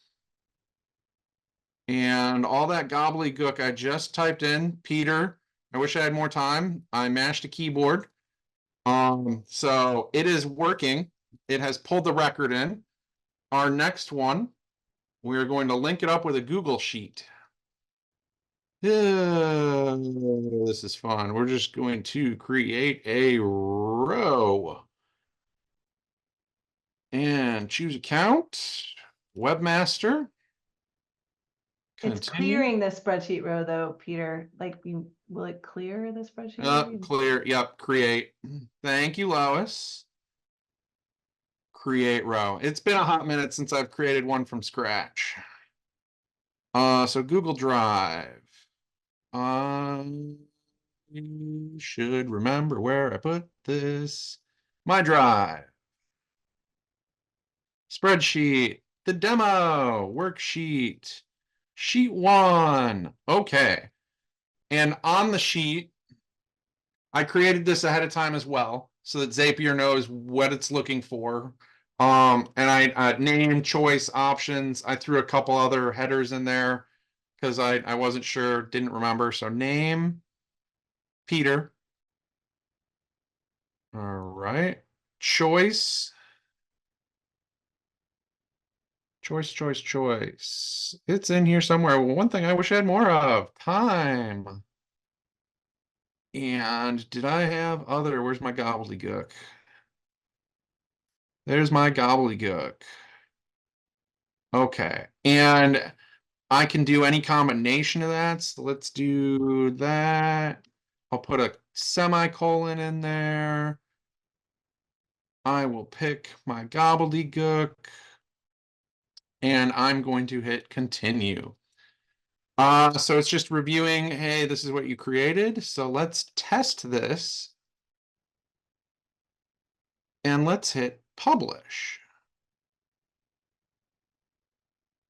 And all that gobbledygook I just typed in, Peter, I wish I had more time. I mashed a keyboard. So it is working. It has pulled the record in. Our next one, we're going to link it up with a Google Sheet. This is fun. We're just going to create a row. And choose account, webmaster. It's Continue. clearing the spreadsheet row though, Peter. Will it clear the spreadsheet row? Clear. Yep. Create. Thank you, Lois. Create row. It's been a hot minute since I've created one from scratch. So Google Drive. You should remember where I put this. My Drive. Spreadsheet. The demo. Worksheet. Sheet 1. Okay. And on the sheet, I created this ahead of time as well, so that Zapier knows what it's looking for. And I name, choice, options. I threw a couple other headers in there because I wasn't sure, didn't remember. So name, Peter. All right. Choice. Choice. It's in here somewhere. One thing I wish I had more of. Time. And did I have other? Where's my gobbledygook? There's my gobbledygook. Okay. And I can do any combination of that. So let's do that. I'll put a semicolon in there. I will pick my gobbledygook. And I'm going to hit continue. So it's just reviewing, hey, this is what you created. So let's test this. And let's hit publish.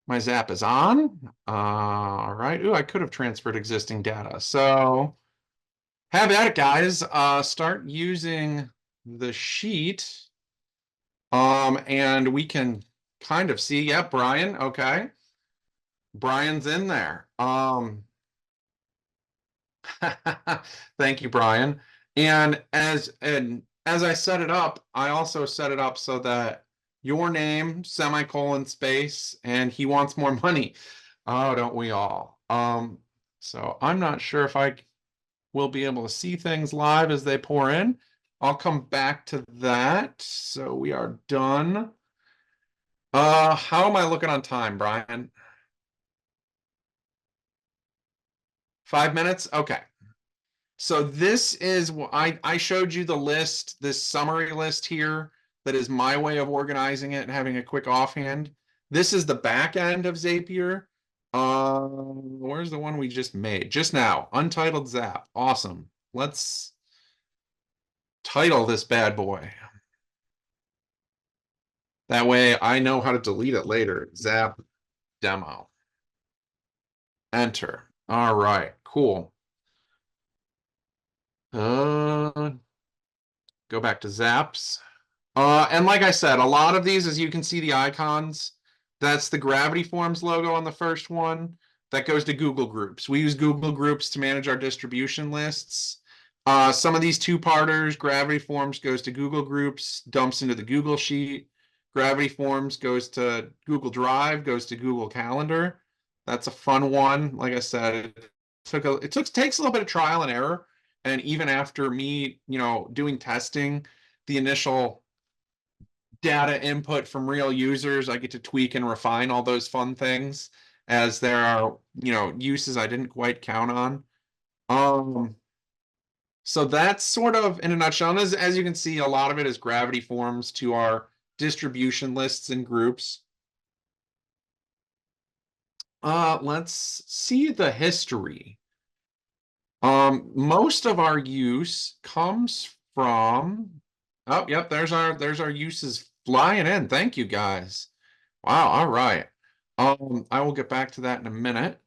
My Zap is on. All right. Ooh, I could have transferred existing data. So have at it, guys. Start using the sheet. And we can kind of see, yeah, Brian. Okay. Brian's in there. Thank you, Brian. And as I set it up, I also set it up so that your name, semicolon, space, and he wants more money. Oh, don't we all? So I'm not sure if I will be able to see things live as they pour in. I'll come back to that. So we are done. How am I looking on time, Brian? 5 minutes? Okay. So this is I showed you the list, this summary list here that is my way of organizing it and having a quick offhand. This is the back end of Zapier. Where's the one we just made? Just now, Untitled Zap. Awesome. Let's title this bad boy. That way I know how to delete it later. Zap demo. Enter. All right, cool. Go back to Zaps. And like I said, a lot of these, as you can see the icons, that's the Gravity Forms logo on the first one. That goes to Google Groups. We use Google Groups to manage our distribution lists. Some of these two-parters, Gravity Forms goes to Google Groups, dumps into the Google Sheet. Gravity Forms goes to Google Drive, goes to Google Calendar. That's a fun one. Like I said, it takes a little bit of trial and error. And even after me, doing testing, the initial data input from real users, I get to tweak and refine all those fun things as there are, uses I didn't quite count on. So that's sort of in a nutshell. And as you can see, a lot of it is Gravity Forms to our distribution lists and groups. Let's see the history. Most of our use comes from, oh, yep, there's our uses flying in. Thank you, guys. Wow, all right. I will get back to that in a minute.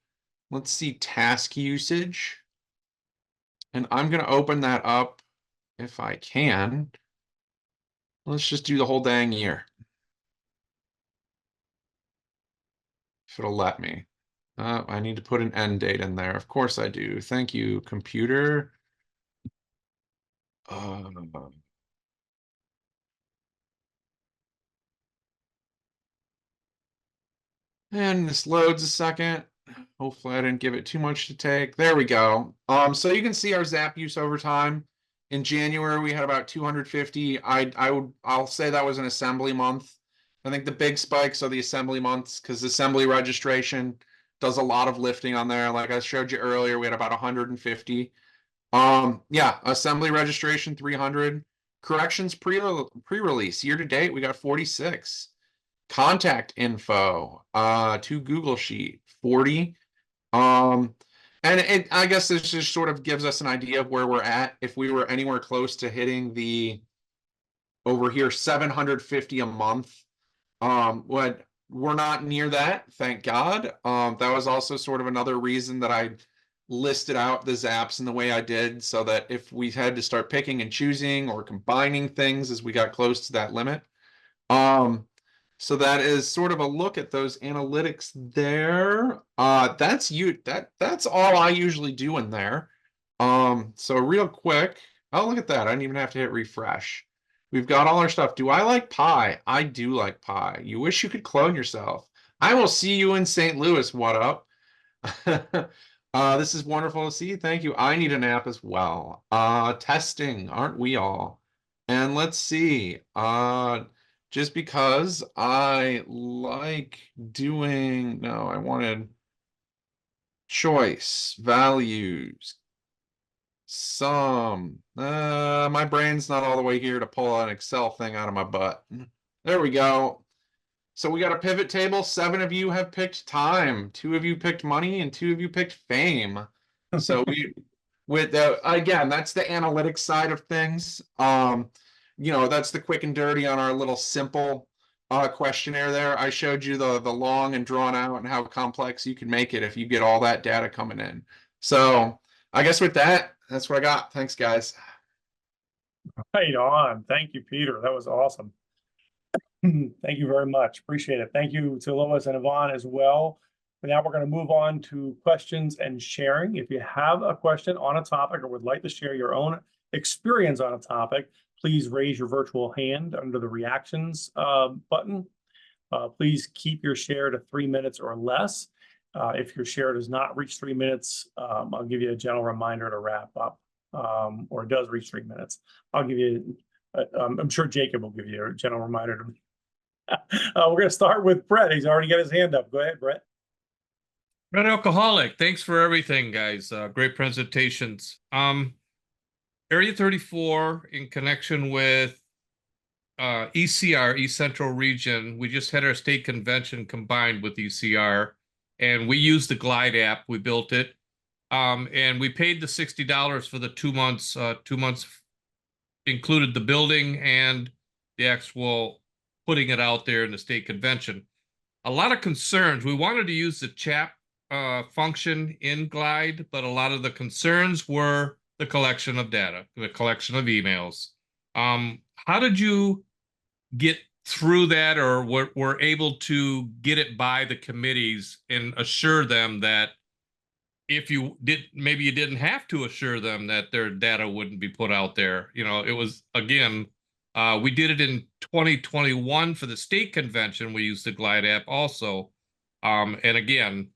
Let's see task usage. And I'm going to open that up if I can. Let's just do the whole dang year. If it'll let me. I need to put an end date in there. Of course I do. Thank you, computer. And this loads a second. Hopefully I didn't give it too much to take. There we go. So you can see our Zap use over time. In January, we had about 250. I'll say that was an assembly month. I think the big spikes are the assembly months because assembly registration does a lot of lifting on there. Like I showed you earlier, we had about 150. Yeah, assembly registration 300. Corrections pre-release year to date, we got 46. Contact info to Google Sheet 40. And I guess this just sort of gives us an idea of where we're at. If we were anywhere close to hitting the over here 750 a month, what we're not near that, thank God. That was also sort of another reason that I listed out the Zaps in the way I did, so that if we had to start picking and choosing or combining things as we got close to that limit. So that is sort of a look at those analytics there. That's all I usually do in there. So real quick, oh, look at that. I didn't even have to hit refresh. We've got all our stuff. Do I like pie? I do like pie. You wish you could clone yourself. I will see you in St. Louis. What up? This is wonderful to see. Thank you. I need a nap as well. Testing, aren't we all? And let's see. Just because I like doing, no, I wanted choice, values, my brain's not all the way here to pull an Excel thing out of my butt. There we go. So we got a pivot table. 7 of you have picked time. 2 of you picked money, and 2 of you picked fame. So again, that's the analytics side of things. That's the quick and dirty on our little simple questionnaire there. I showed you the long and drawn out and how complex you can make it if you get all that data coming in. So I guess with that, that's what I got. Thanks, guys. Right on. Thank you, Peter. That was awesome. Thank you very much. Appreciate it. Thank you to Lois and Yvonne as well. But now we're going to move on to questions and sharing. If you have a question on a topic or would like to share your own experience on a topic, please raise your virtual hand under the reactions button. Please keep your share to 3 minutes or less. If your share does not reach 3 minutes, I'll give you a gentle reminder to wrap up, or it does reach 3 minutes. I'll give you, I'm sure Jacob will give you a gentle reminder to we're going to start with Brett. He's already got his hand up. Go ahead, Brett. Red Alcoholic, thanks for everything, guys. Great presentations. Area 34 in connection with ECR, East Central Region. We just had our state convention combined with ECR, and we used the GlideApp. We built it, and we paid the $60 for the 2 months. 2 months included the building and the actual putting it out there in the state convention. A lot of concerns. We wanted to use the chat function in Glide, but a lot of the concerns were the collection of data, the collection of emails. How did you get through that, or were able to get it by the committees and assure them that if you did, maybe you didn't have to assure them that their data wouldn't be put out there? It was, again, we did it in 2021 for the state convention. We used the GlideApp also. And again,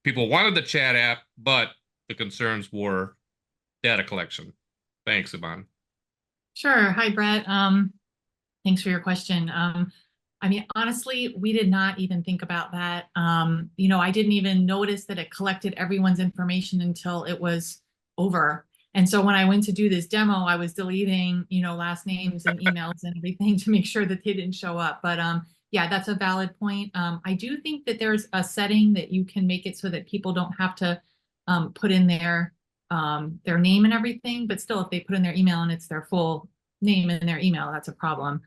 people wanted the chat app, but the concerns were data collection. Thanks, Yvonne. Sure. Hi, Brett. Thanks for your question. I mean, honestly, we did not even think about that. I didn't even notice that it collected everyone's information until it was over. And so when I went to do this demo, I was deleting, last names and emails and everything to make sure that they didn't show up. But yeah, that's a valid point. I do think that there's a setting that you can make it so that people don't have to put in their name and everything, but still if they put in their email and it's their full name in their email, that's a problem.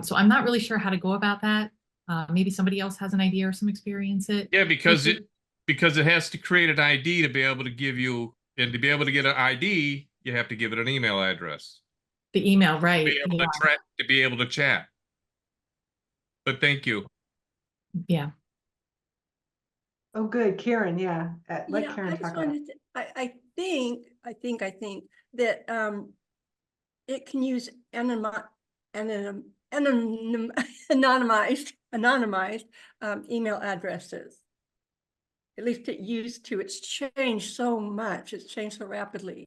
So I'm not really sure how to go about that. Maybe somebody else has an idea or some experience. Yeah, because it has to create an ID to be able to give you, and to be able to get an ID, you have to give it an email address. The email, right? To be able to chat. But thank you. Yeah. Oh, good, Karen. Yeah, let Yeah, Karen I just talk about it. wanted to, I think that it can use anonymized email addresses. At least it used to. It's changed so much. It's changed so rapidly.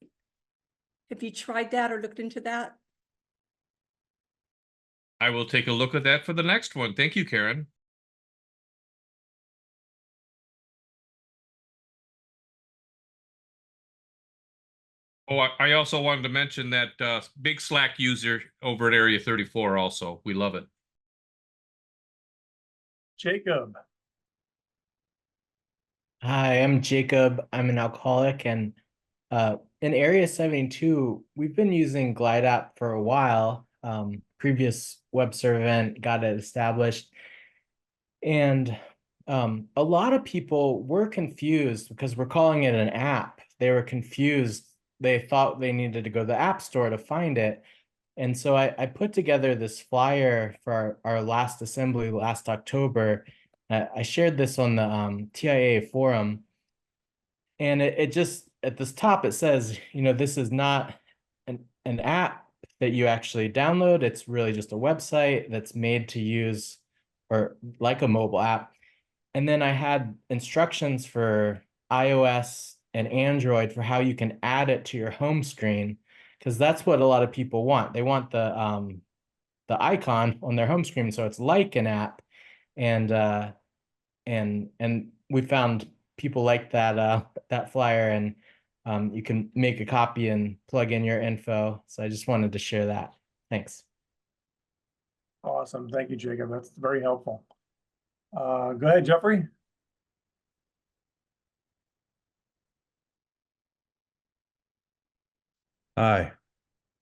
Have you tried that or looked into that? I will take a look at that for the next one. Thank you, Karen. Oh, I also wanted to mention that big Slack user over at Area 34 also. We love it. Jacob. Hi, I'm Jacob. I'm an alcoholic, and in Area 72, we've been using GlideApp for a while. Previous web servant got it established, and a lot of people were confused because we're calling it an app. They were confused. They thought they needed to go to the App Store to find it. And so I put together this flyer for our last assembly last October. I shared this on the TIA forum. And it just, at this top, it says, this is not an app that you actually download. It's really just a website that's made to use, or like a mobile app. And then I had instructions for iOS and Android for how you can add it to your home screen, because that's what a lot of people want. They want the icon on their home screen, so it's like an app, and we found people like that flyer, and you can make a copy and plug in your info. So I just wanted to share that. Thanks. Awesome. Thank you, Jacob. That's very helpful. Go ahead, Jeffrey. Hi,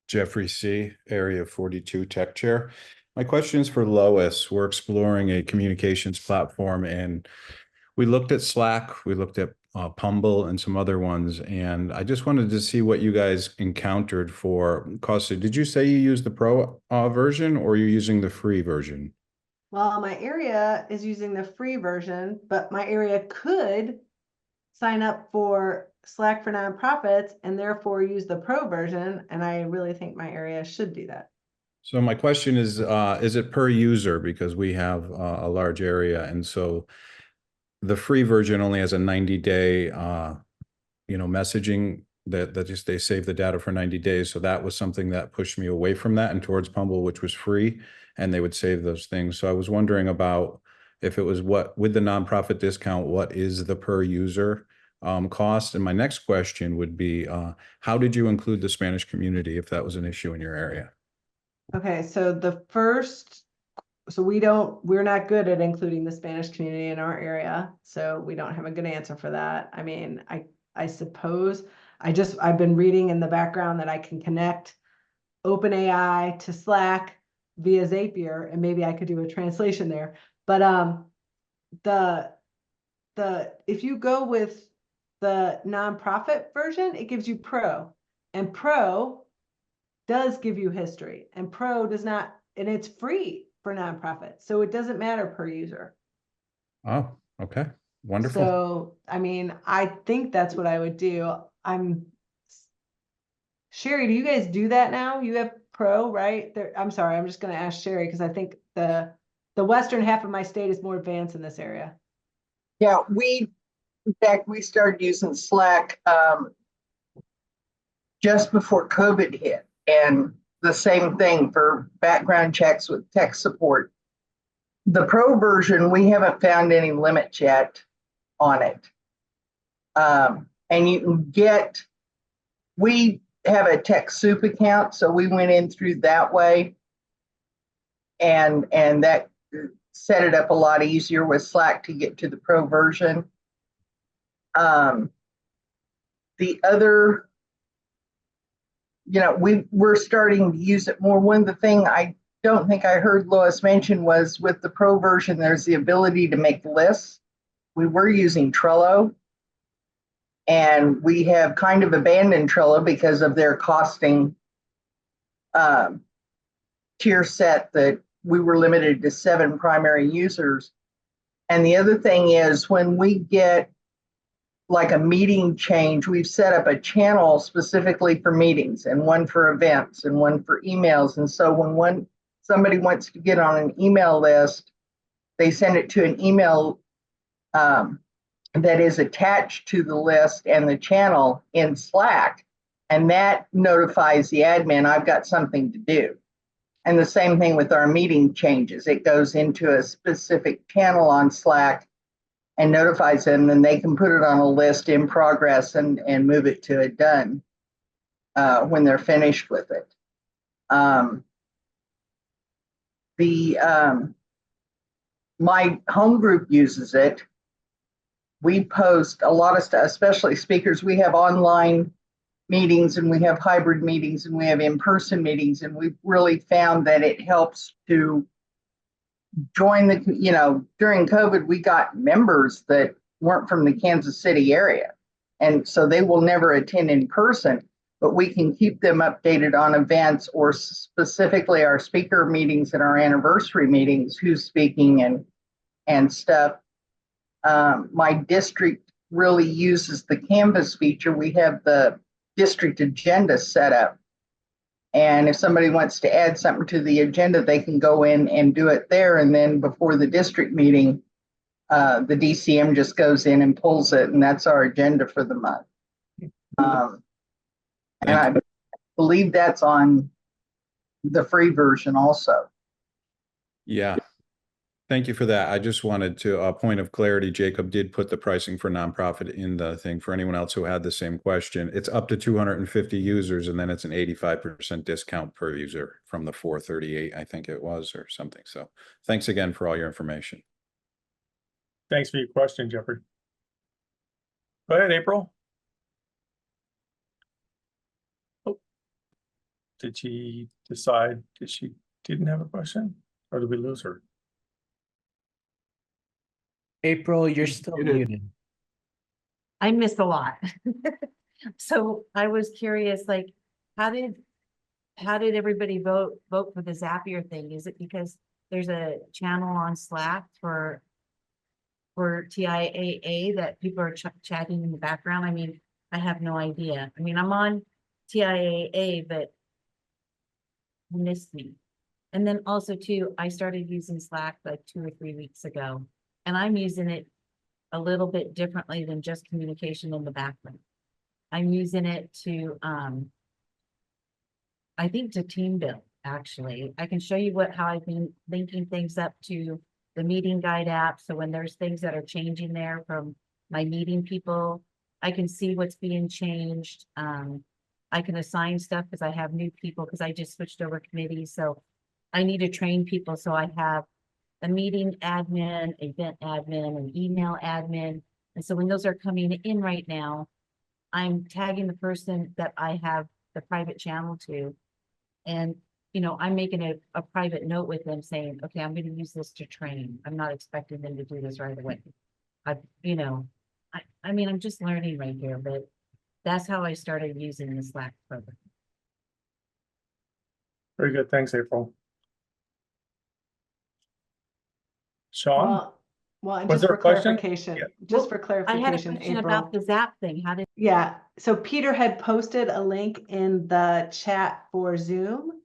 Jeffrey C., Area 42 Tech Chair. My question is for Lois. We're exploring a communications platform, and we looked at Slack, we looked at Pumble and some other ones, and I just wanted to see what you guys encountered for cost. Did you say you use the pro version, or you're using the free version? Well, my area is using the free version, but my area could sign up for Slack for nonprofits and therefore use the pro version. And I really think my area should do that. So my question is it per user? Because we have a large area, and so the free version only has a 90-day, messaging that just they save the data for 90 days. So that was something that pushed me away from that and towards Pumble, which was free, and they would save those things. So I was wondering about if it was what, with the nonprofit discount, what is the per user cost? And my next question would be, how did you include the Spanish community if that was an issue in your area? Okay, so we're not good at including the Spanish community in our area, so we don't have a good answer for that. I mean, I suppose I've been reading in the background that I can connect OpenAI to Slack via Zapier, and maybe I could do a translation there. But if you go with the nonprofit version, it gives you pro, and pro does give you history, and pro does not, and it's free for nonprofits, so it doesn't matter per user. Oh, okay. Wonderful. So, I mean, I think that's what I would do. Sherry, do you guys do that now? You have pro, right? I'm sorry, I'm just going to ask Sherry because I think the western half of my state is more advanced in this area. Yeah, in fact, we started using Slack just before COVID hit, and the same thing for background checks with tech support. The pro version, we haven't found any limits yet on it. And you can we have a TechSoup account, so we went in through that way. And that set it up a lot easier with Slack to get to the pro version. The other, we're starting to use it more. One of the things I don't think I heard Lois mention was with the pro version, there's the ability to make lists. We were using Trello, and we have kind of abandoned Trello because of their costing tier set that we were limited to 7 primary users. And the other thing is when we get like a meeting change, we've set up a channel specifically for meetings and one for events and one for emails. And so when somebody wants to get on an email list, they send it to an email that is attached to the list and the channel in Slack, and that notifies the admin I've got something to do. And the same thing with our meeting changes. It goes into a specific channel on Slack and notifies them, and they can put it on a list in progress and move it to a done when they're finished with it. My home group uses it. We post a lot of stuff, especially speakers. We have online meetings, and we have hybrid meetings, and we have in-person meetings, and we've really found that it helps to join during COVID, we got members that weren't from the Kansas City area, and so they will never attend in person, but we can keep them updated on events, or specifically our speaker meetings and our anniversary meetings, who's speaking and stuff. My district really uses the Canvas feature. We have the district agenda set up. And if somebody wants to add something to the agenda, they can go in and do it there. And then before the district meeting, the DCM just goes in and pulls it, and that's our agenda for the month. And Thank I believe that's on the free version also. Yeah. Thank you for that. I just wanted to, a point of clarity, Jacob did put the pricing for nonprofit in the thing for anyone else who had the same question. It's up to 250 users, and then it's an 85% discount per user from the 438, I think it was, or something. So thanks again for all your information. Thanks for your question, Jeffrey. Go ahead, April. Oh. Did she decide that she didn't have a question, or did we lose her? April, you're still muted. I missed a lot. So I was curious, like, how did everybody vote for the Zapier thing? Is it because there's a channel on Slack for TIAA that people are chatting in the background? I mean, I have no idea. I mean, I'm on TIAA, but you missed me. And then also too, I started using Slack like 2 or 3 weeks ago, and I'm using it a little bit differently than just communication in the background. I'm using it to, I think to team build, actually. I can show you how I've been linking things up to the meeting guide app. So when there's things that are changing there from my meeting people, I can see what's being changed. I can assign stuff because I have new people because I just switched over committees. So I need to train people. So I have a meeting admin, event admin, an email admin. And so when those are coming in right now, I'm tagging the person that I have the private channel to. And, you know, I'm making a private note with them saying, okay, I'm going to use this to train. I'm not expecting them to do this right away. I mean, I'm just learning right here, but that's how I started using the Slack program. Very good. Thanks, April. Sean? Well, and Was just there for a question? clarification, Yeah. just for I clarification, had a question about April. the Zap thing. How did? Yeah, so Peter had posted a link in the chat for Zoom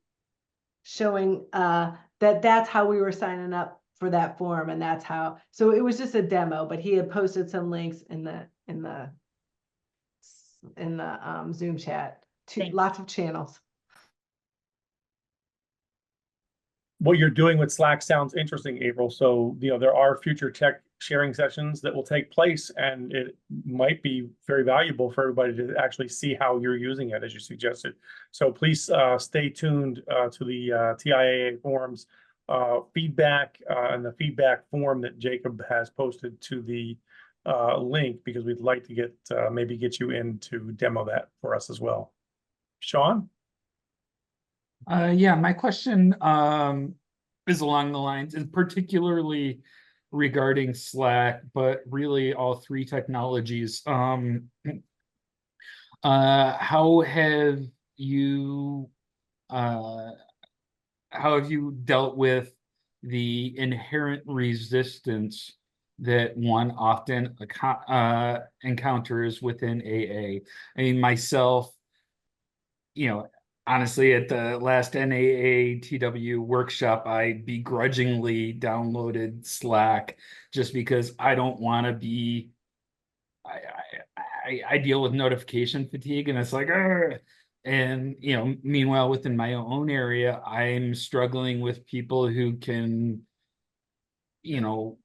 showing that's how we were signing up for that form, and that's how, so it was just a demo, but he had posted some links in the Zoom chat to lots of channels. What you're doing with Slack sounds interesting, April. So, you know, there are future tech sharing sessions that will take place, and it might be very valuable for everybody to actually see how you're using it, as you suggested. So please stay tuned to the TIAA forums feedback and the feedback form that Jacob has posted to the link, because we'd like to get maybe get you in to demo that for us as well. Sean? Yeah, my question is along the lines, and particularly regarding Slack, but really all three technologies. How have you dealt with the inherent resistance that one often encounters within AA? I mean, myself, you know, honestly, at the last NAATW workshop, I begrudgingly downloaded Slack just because I don't want to be. I deal with notification fatigue, and it's like, "Argh." And you know, meanwhile, within my own area, I'm struggling with people who can, you know,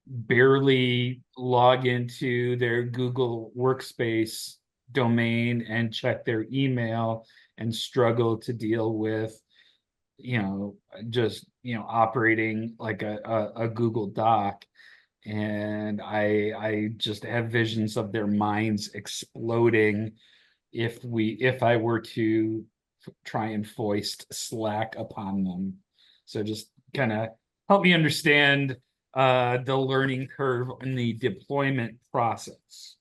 barely log into their Google Workspace domain and check their email, and struggle to deal with, you know, just, you know, operating like a Google Doc. And I just have visions of their minds exploding if I were to try and foist Slack upon them. So just kind of help me understand the learning curve in the deployment process.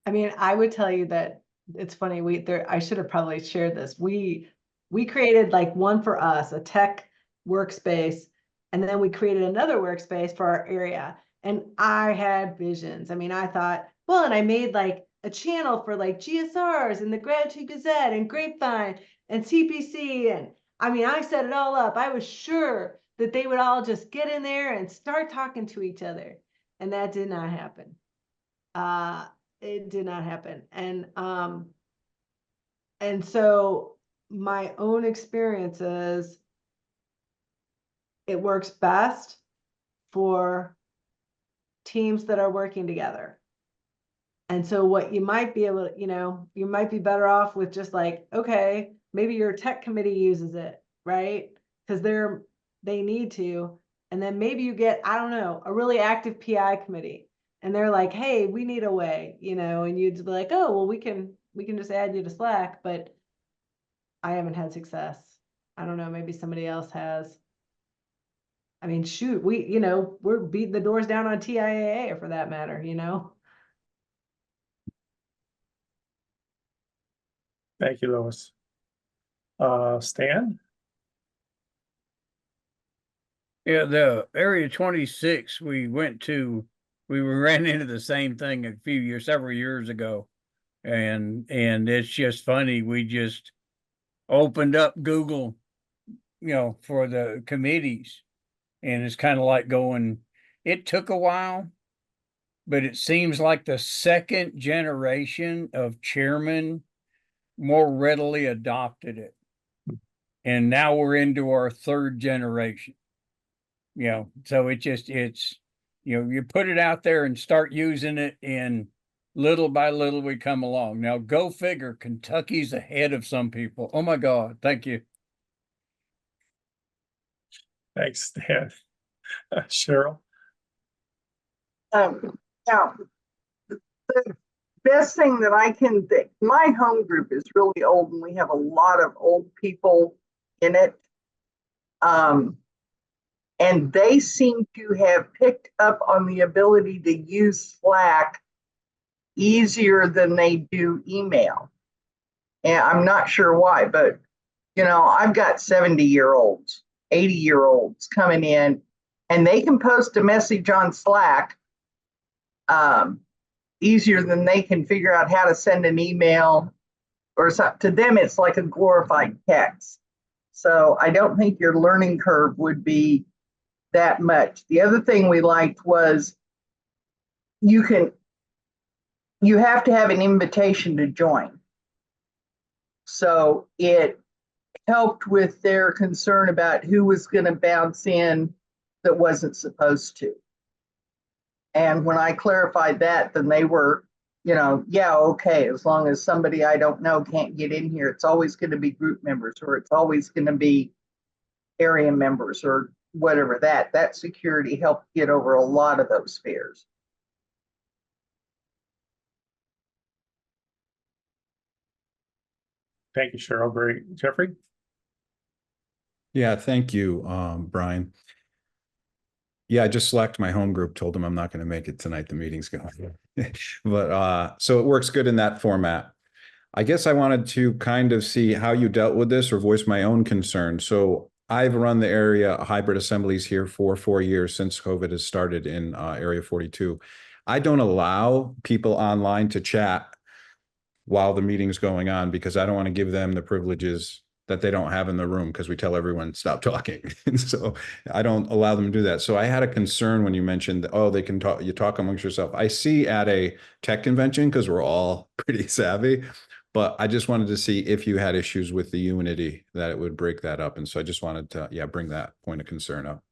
I mean, I would tell you that it's funny, I should have probably shared this. We created like one for us, a tech workspace, and then we created another workspace for our area. And I had visions. I mean, I thought, well, and I made like a channel for like GSRs and the Gratitude Gazette and Grapevine and CPC. And I mean, I set it all up. I was sure that they would all just get in there and start talking to each other. And that did not happen. it did not happen. And so my own experience is it works best for teams that are working together. And so what you might be able to, you might be better off with just like, okay, maybe your tech committee uses it, right? Because they need to. And then maybe you get, I don't know, a really active PI committee. And they're like, hey, we need a way, and you'd be like, oh, well, we can just add you to Slack, but I haven't had success. I don't know, maybe somebody else has. I mean, shoot, we're beating the doors down on TIAA for that matter, Thank you, Lois. Stan? Yeah, the Area 26 we ran into the same thing several years ago. And it's just funny. We just opened up Google, for the committees. And it's kind of like it took a while, but it seems like the second generation of chairmen more readily adopted it. And now we're into our third generation. So it's you put it out there and start using it, and little by little we come along. Now go figure, Kentucky's ahead of some people. Oh my God, thank you. Thanks, Stan. Cheryl? Now, the best thing that I can think, my home group is really old and we have a lot of old people in it. And they seem to have picked up on the ability to use Slack easier than they do email. And I'm not sure why, but I've got 70-year-olds, 80-year-olds coming in, and they can post a message on Slack easier than they can figure out how to send an email or something. To them, it's like a glorified text. So I don't think your learning curve would be that much. The other thing we liked was you have to have an invitation to join. So it helped with their concern about who was going to bounce in that wasn't supposed to. And when I clarified that, then they were, yeah, okay, as long as somebody I don't know can't get in here, it's always going to be group members, or it's always going to be area members, or whatever. That security helped get over a lot of those fears. Thank you, Cheryl. Great. Jeffrey? Yeah, thank you, Brian. Yeah, I just slacked my home group, told them I'm not going to make it tonight. The meeting's going. But so it works good in that format. I guess I wanted to kind of see how you dealt with this or voice my own concern. So I've run the area hybrid assemblies here for 4 years since COVID has started in Area 42. I don't allow people online to chat while the meeting's going on because I don't want to give them the privileges that they don't have in the room because we tell everyone stop talking. And so I don't allow them to do that. So I had a concern when you mentioned, oh, they can talk, you talk amongst yourself. I see at a tech convention because we're all pretty savvy, but I just wanted to see if you had issues with the Unity that it would break that up. And so I just wanted to, bring that point of concern up.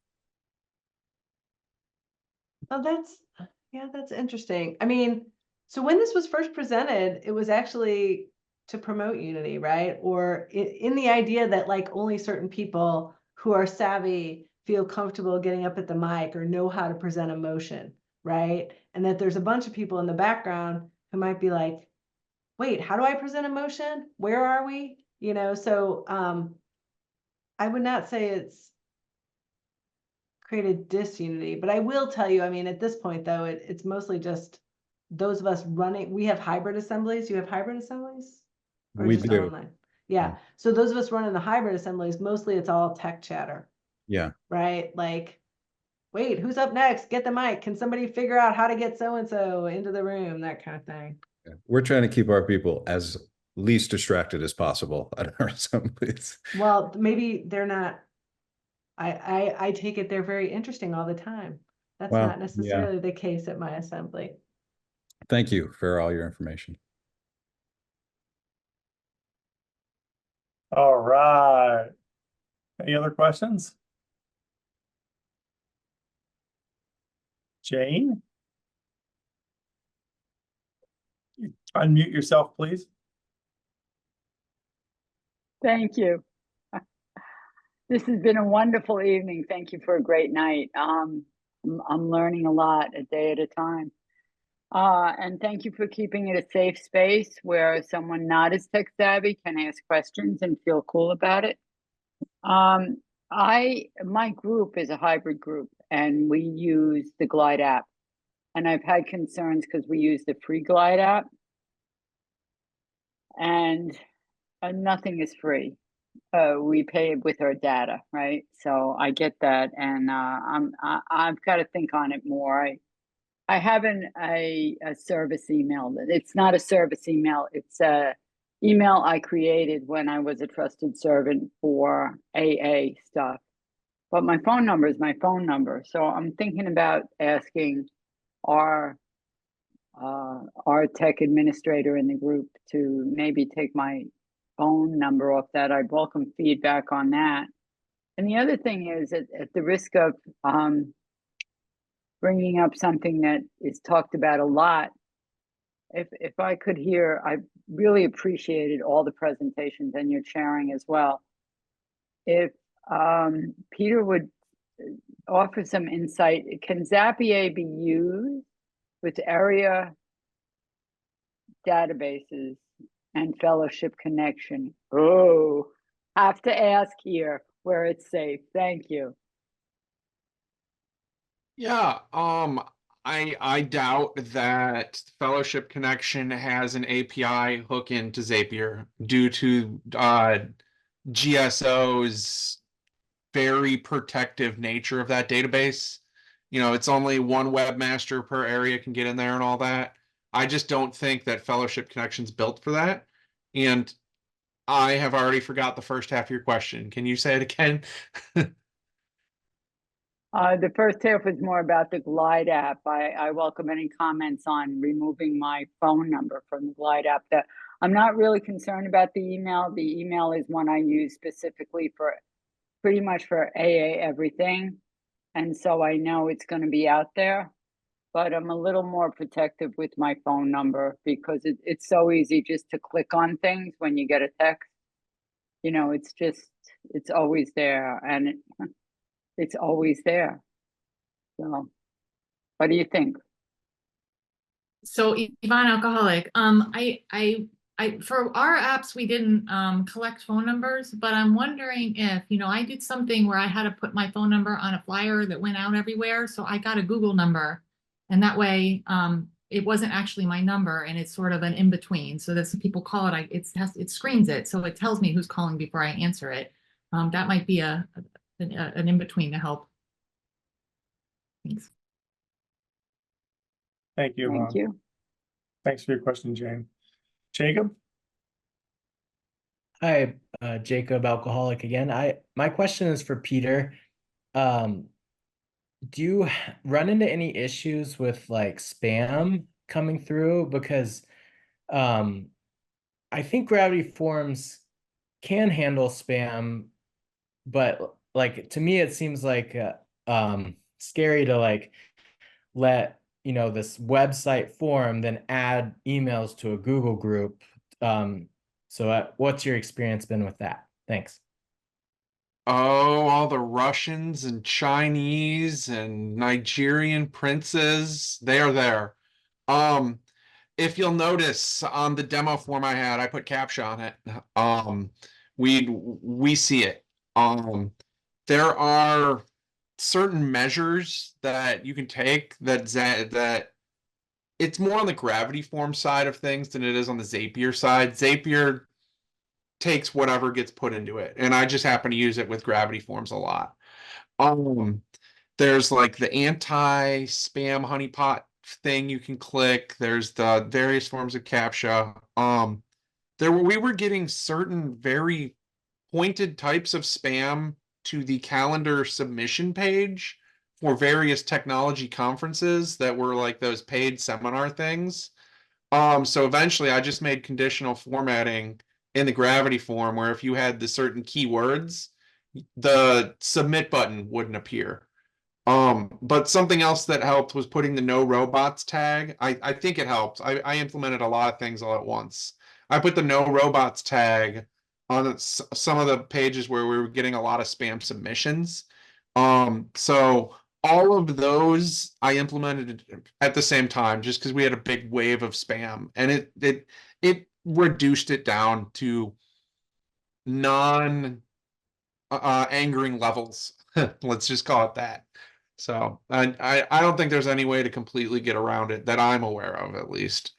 Oh, that's interesting. I mean, so when this was first presented, it was actually to promote Unity, right? Or in the idea that like only certain people who are savvy feel comfortable getting up at the mic or know how to present a motion, right? And that there's a bunch of people in the background who might be like, wait, how do I present a motion? Where are we? So I would not say it's created disunity, but I will tell you, I mean, at this point though, it's mostly just those of us running. We have hybrid assemblies. You have hybrid assemblies? Or We just do. online? Yeah. So those of us running the hybrid assemblies, mostly it's all tech chatter. Yeah. Right? Like, wait, who's up next? Get the mic. Can somebody figure out how to get so-and-so into the room? That kind of thing. We're trying to keep our people as least distracted as possible at our assemblies. Well, maybe they're not. I take it they're very interesting all the time. That's Well, not necessarily the case at my assembly. Thank you for all your information. All right. Any other questions? Jane? Unmute yourself, please. Thank you. This has been a wonderful evening. Thank you for a great night. I'm learning a lot a day at a time. And thank you for keeping it a safe space where someone not as tech savvy can ask questions and feel cool about it. My group is a hybrid group and we use the GlideApp. And I've had concerns because we use the free GlideApp and nothing is free. We pay with our data, right? So I get that, and I've got to think on it more. I have a service email. It's not a service email. It's a email I created when I was a trusted servant for AA stuff. But my phone number is my phone number. So I'm thinking about asking our tech administrator in the group to maybe take my phone number off that. I'd welcome feedback on that. And the other thing is, at the risk of bringing up something that is talked about a lot, if I could hear, I really appreciated all the presentations and your sharing as well. If Peter would offer some insight, can Zapier be used with area databases and fellowship connection? Oh, have to ask here where it's safe. Thank you. Yeah, I doubt that Fellowship Connection has an API hook into Zapier due to GSO's very protective nature of that database. You know, it's only one webmaster per area can get in there and all that. I just don't think that Fellowship Connection's built for that. And I have already forgot the first half of your question. Can you say it again? The first half was more about the GlideApp. I welcome any comments on removing my phone number from the GlideApp. That I'm not really concerned about the email. The email is one I use specifically for pretty much for AA everything. And so I know it's going to be out there, but I'm a little more protective with my phone number because it's so easy just to click on things when you get a text. You know, it's always there and it's always there. So what do you think? So Yvonne Alcoholic, for our apps, we didn't collect phone numbers, but I'm wondering if, I did something where I had to put my phone number on a flyer that went out everywhere. So I got a Google number and that way it wasn't actually my number and it's sort of an in-between. So that people call it, it screens it. So it tells me who's calling before I answer it. That might be an in-between to help. Thanks. Thank you. Thank you. Thanks for your question, Jane. Jacob? Hi, Jacob, alcoholic again. My question is for Peter. Do you run into any issues with like spam coming through? Because I think Gravity Forms can handle spam, but like to me it seems like scary to like let this website form then add emails to a Google group. So what's your experience been with that? Thanks. Oh, all the Russians and Chinese and Nigerian princes, they are there. If you'll notice on the demo form I had, I put CAPTCHA on it. We see it. There are certain measures that you can take that it's more on the Gravity Form side of things than it is on the Zapier side. Zapier takes whatever gets put into it, and I just happen to use it with Gravity Forms a lot. There's like the anti-spam honeypot thing you can click. There's the various forms of CAPTCHA. We were getting certain very pointed types of spam to the calendar submission page for various technology conferences that were like those paid seminar things. So eventually I just made conditional formatting in the Gravity form where if you had the certain keywords, the submit button wouldn't appear. But something else that helped was putting the no robots tag. I think it helped. I implemented a lot of things all at once. I put the no robots tag on some of the pages where we were getting a lot of spam submissions. So all of those I implemented at the same time just because we had a big wave of spam and it reduced it down to non angering levels. Let's just call it that. So I don't think there's any way to completely get around it that I'm aware of, at least.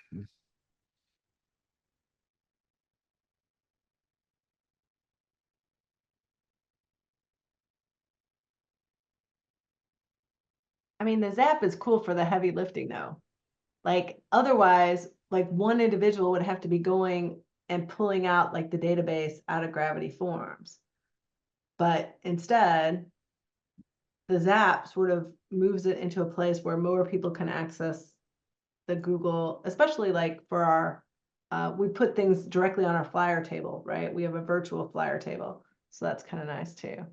I mean, the Zap is cool for the heavy lifting though. Like otherwise, like one individual would have to be going and pulling out like the database out of Gravity Forms. But instead, the Zap sort of moves it into a place where more people can access the Google, especially like for our, we put things directly on our flyer table, right? We have a virtual flyer table. So that's kind of nice too.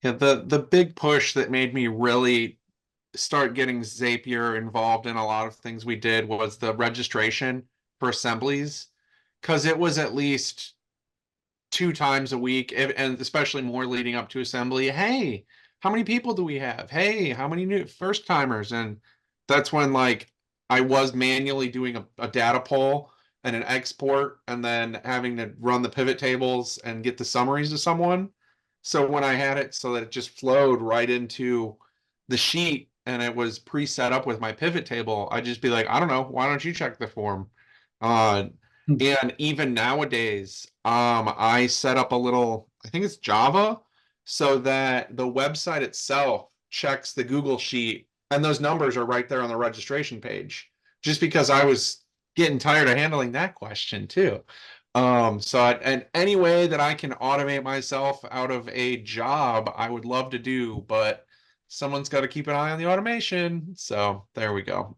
Yeah, the big push that made me really start getting Zapier involved in a lot of things we did was the registration for assemblies, because it was at least 2 times a week, and especially more leading up to assembly. Hey, how many people do we have? Hey, how many new first timers? And that's when like I was manually doing a data poll and an export and then having to run the pivot tables and get the summaries to someone. So when I had it so that it just flowed right into the sheet and it was pre-set up with my pivot table, I'd just be like, I don't know, why don't you check the form? And even nowadays, I set up a little, I think it's Java, so that the website itself checks the Google sheet and those numbers are right there on the registration page. Just because I was getting tired of handling that question too. And any way that I can automate myself out of a job, I would love to do, but someone's got to keep an eye on the automation. So there we go.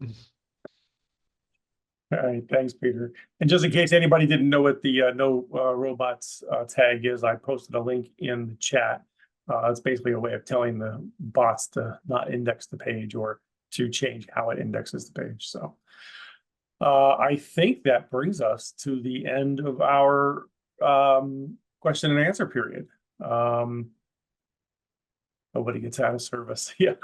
All right, thanks, Peter. And just in case anybody didn't know what the no robots tag is, I posted a link in the chat. It's basically a way of telling the bots to not index the page or to change how it indexes the page. So I think that brings us to the end of our question and answer period. Nobody gets out of service. Yeah.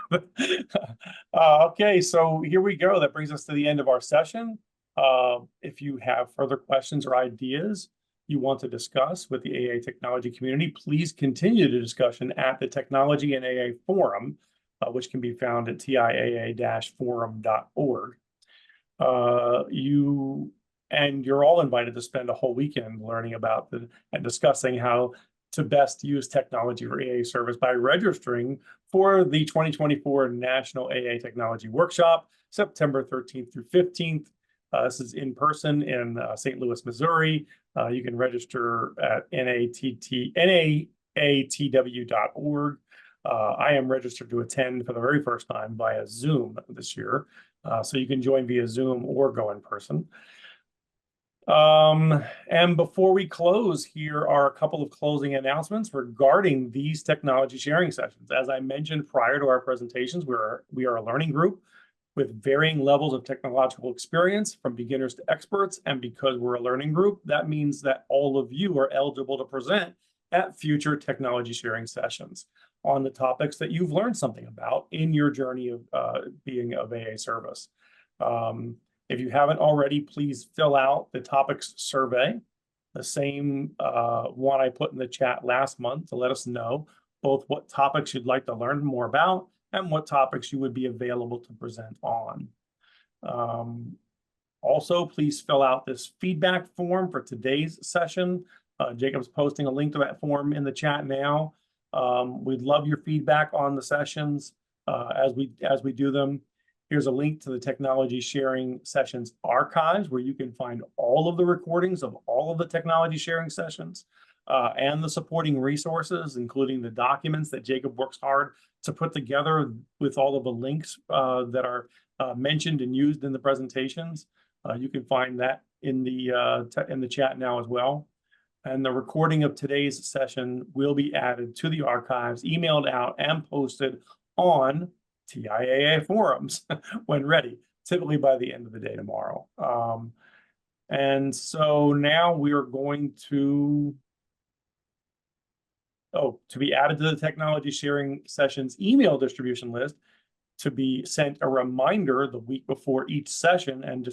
Okay, so here we go. That brings us to the end of our session. If you have further questions or ideas you want to discuss with the AA technology community, please continue the discussion at the Technology and AA Forum, which can be found at tiaa-forum.org. You're all invited to spend a whole weekend learning about and discussing how to best use technology for AA service by registering for the 2024 National AA Technology Workshop, September 13th through 15th. This is in person in St. Louis, Missouri. You can register at naatw.org. I am registered to attend for the very first time via Zoom this year. So you can join via Zoom or go in person. And before we close, here are a couple of closing announcements regarding these technology sharing sessions. As I mentioned prior to our presentations, we are a learning group with varying levels of technological experience from beginners to experts. And because we're a learning group, that means that all of you are eligible to present at future technology sharing sessions on the topics that you've learned something about in your journey of being of AA service. If you haven't already, please fill out the topics survey, the same one I put in the chat last month, to let us know both what topics you'd like to learn more about and what topics you would be available to present on. Also, please fill out this feedback form for today's session. Jacob's posting a link to that form in the chat now. We'd love your feedback on the sessions as we do them. Here's a link to the technology sharing sessions archives where you can find all of the recordings of all of the technology sharing sessions and the supporting resources, including the documents that Jacob works hard to put together with all of the links that are mentioned and used in the presentations. You can find that in the chat now as well. And the recording of today's session will be added to the archives, emailed out, and posted on TIAA forums when ready, typically by the end of the day tomorrow. And so now we are going to be added to the technology sharing sessions email distribution list, to be sent a reminder the week before each session, and to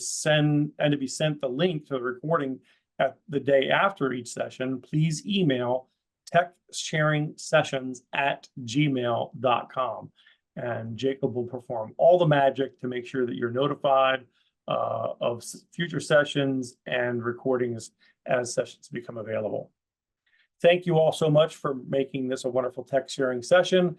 be sent the link to the recording at the day after each session. Please email techsharingsessions@gmail.com, and Jacob will perform all the magic to make sure that you're notified of future sessions and recordings as sessions become available. Thank you all so much for making this a wonderful tech sharing session.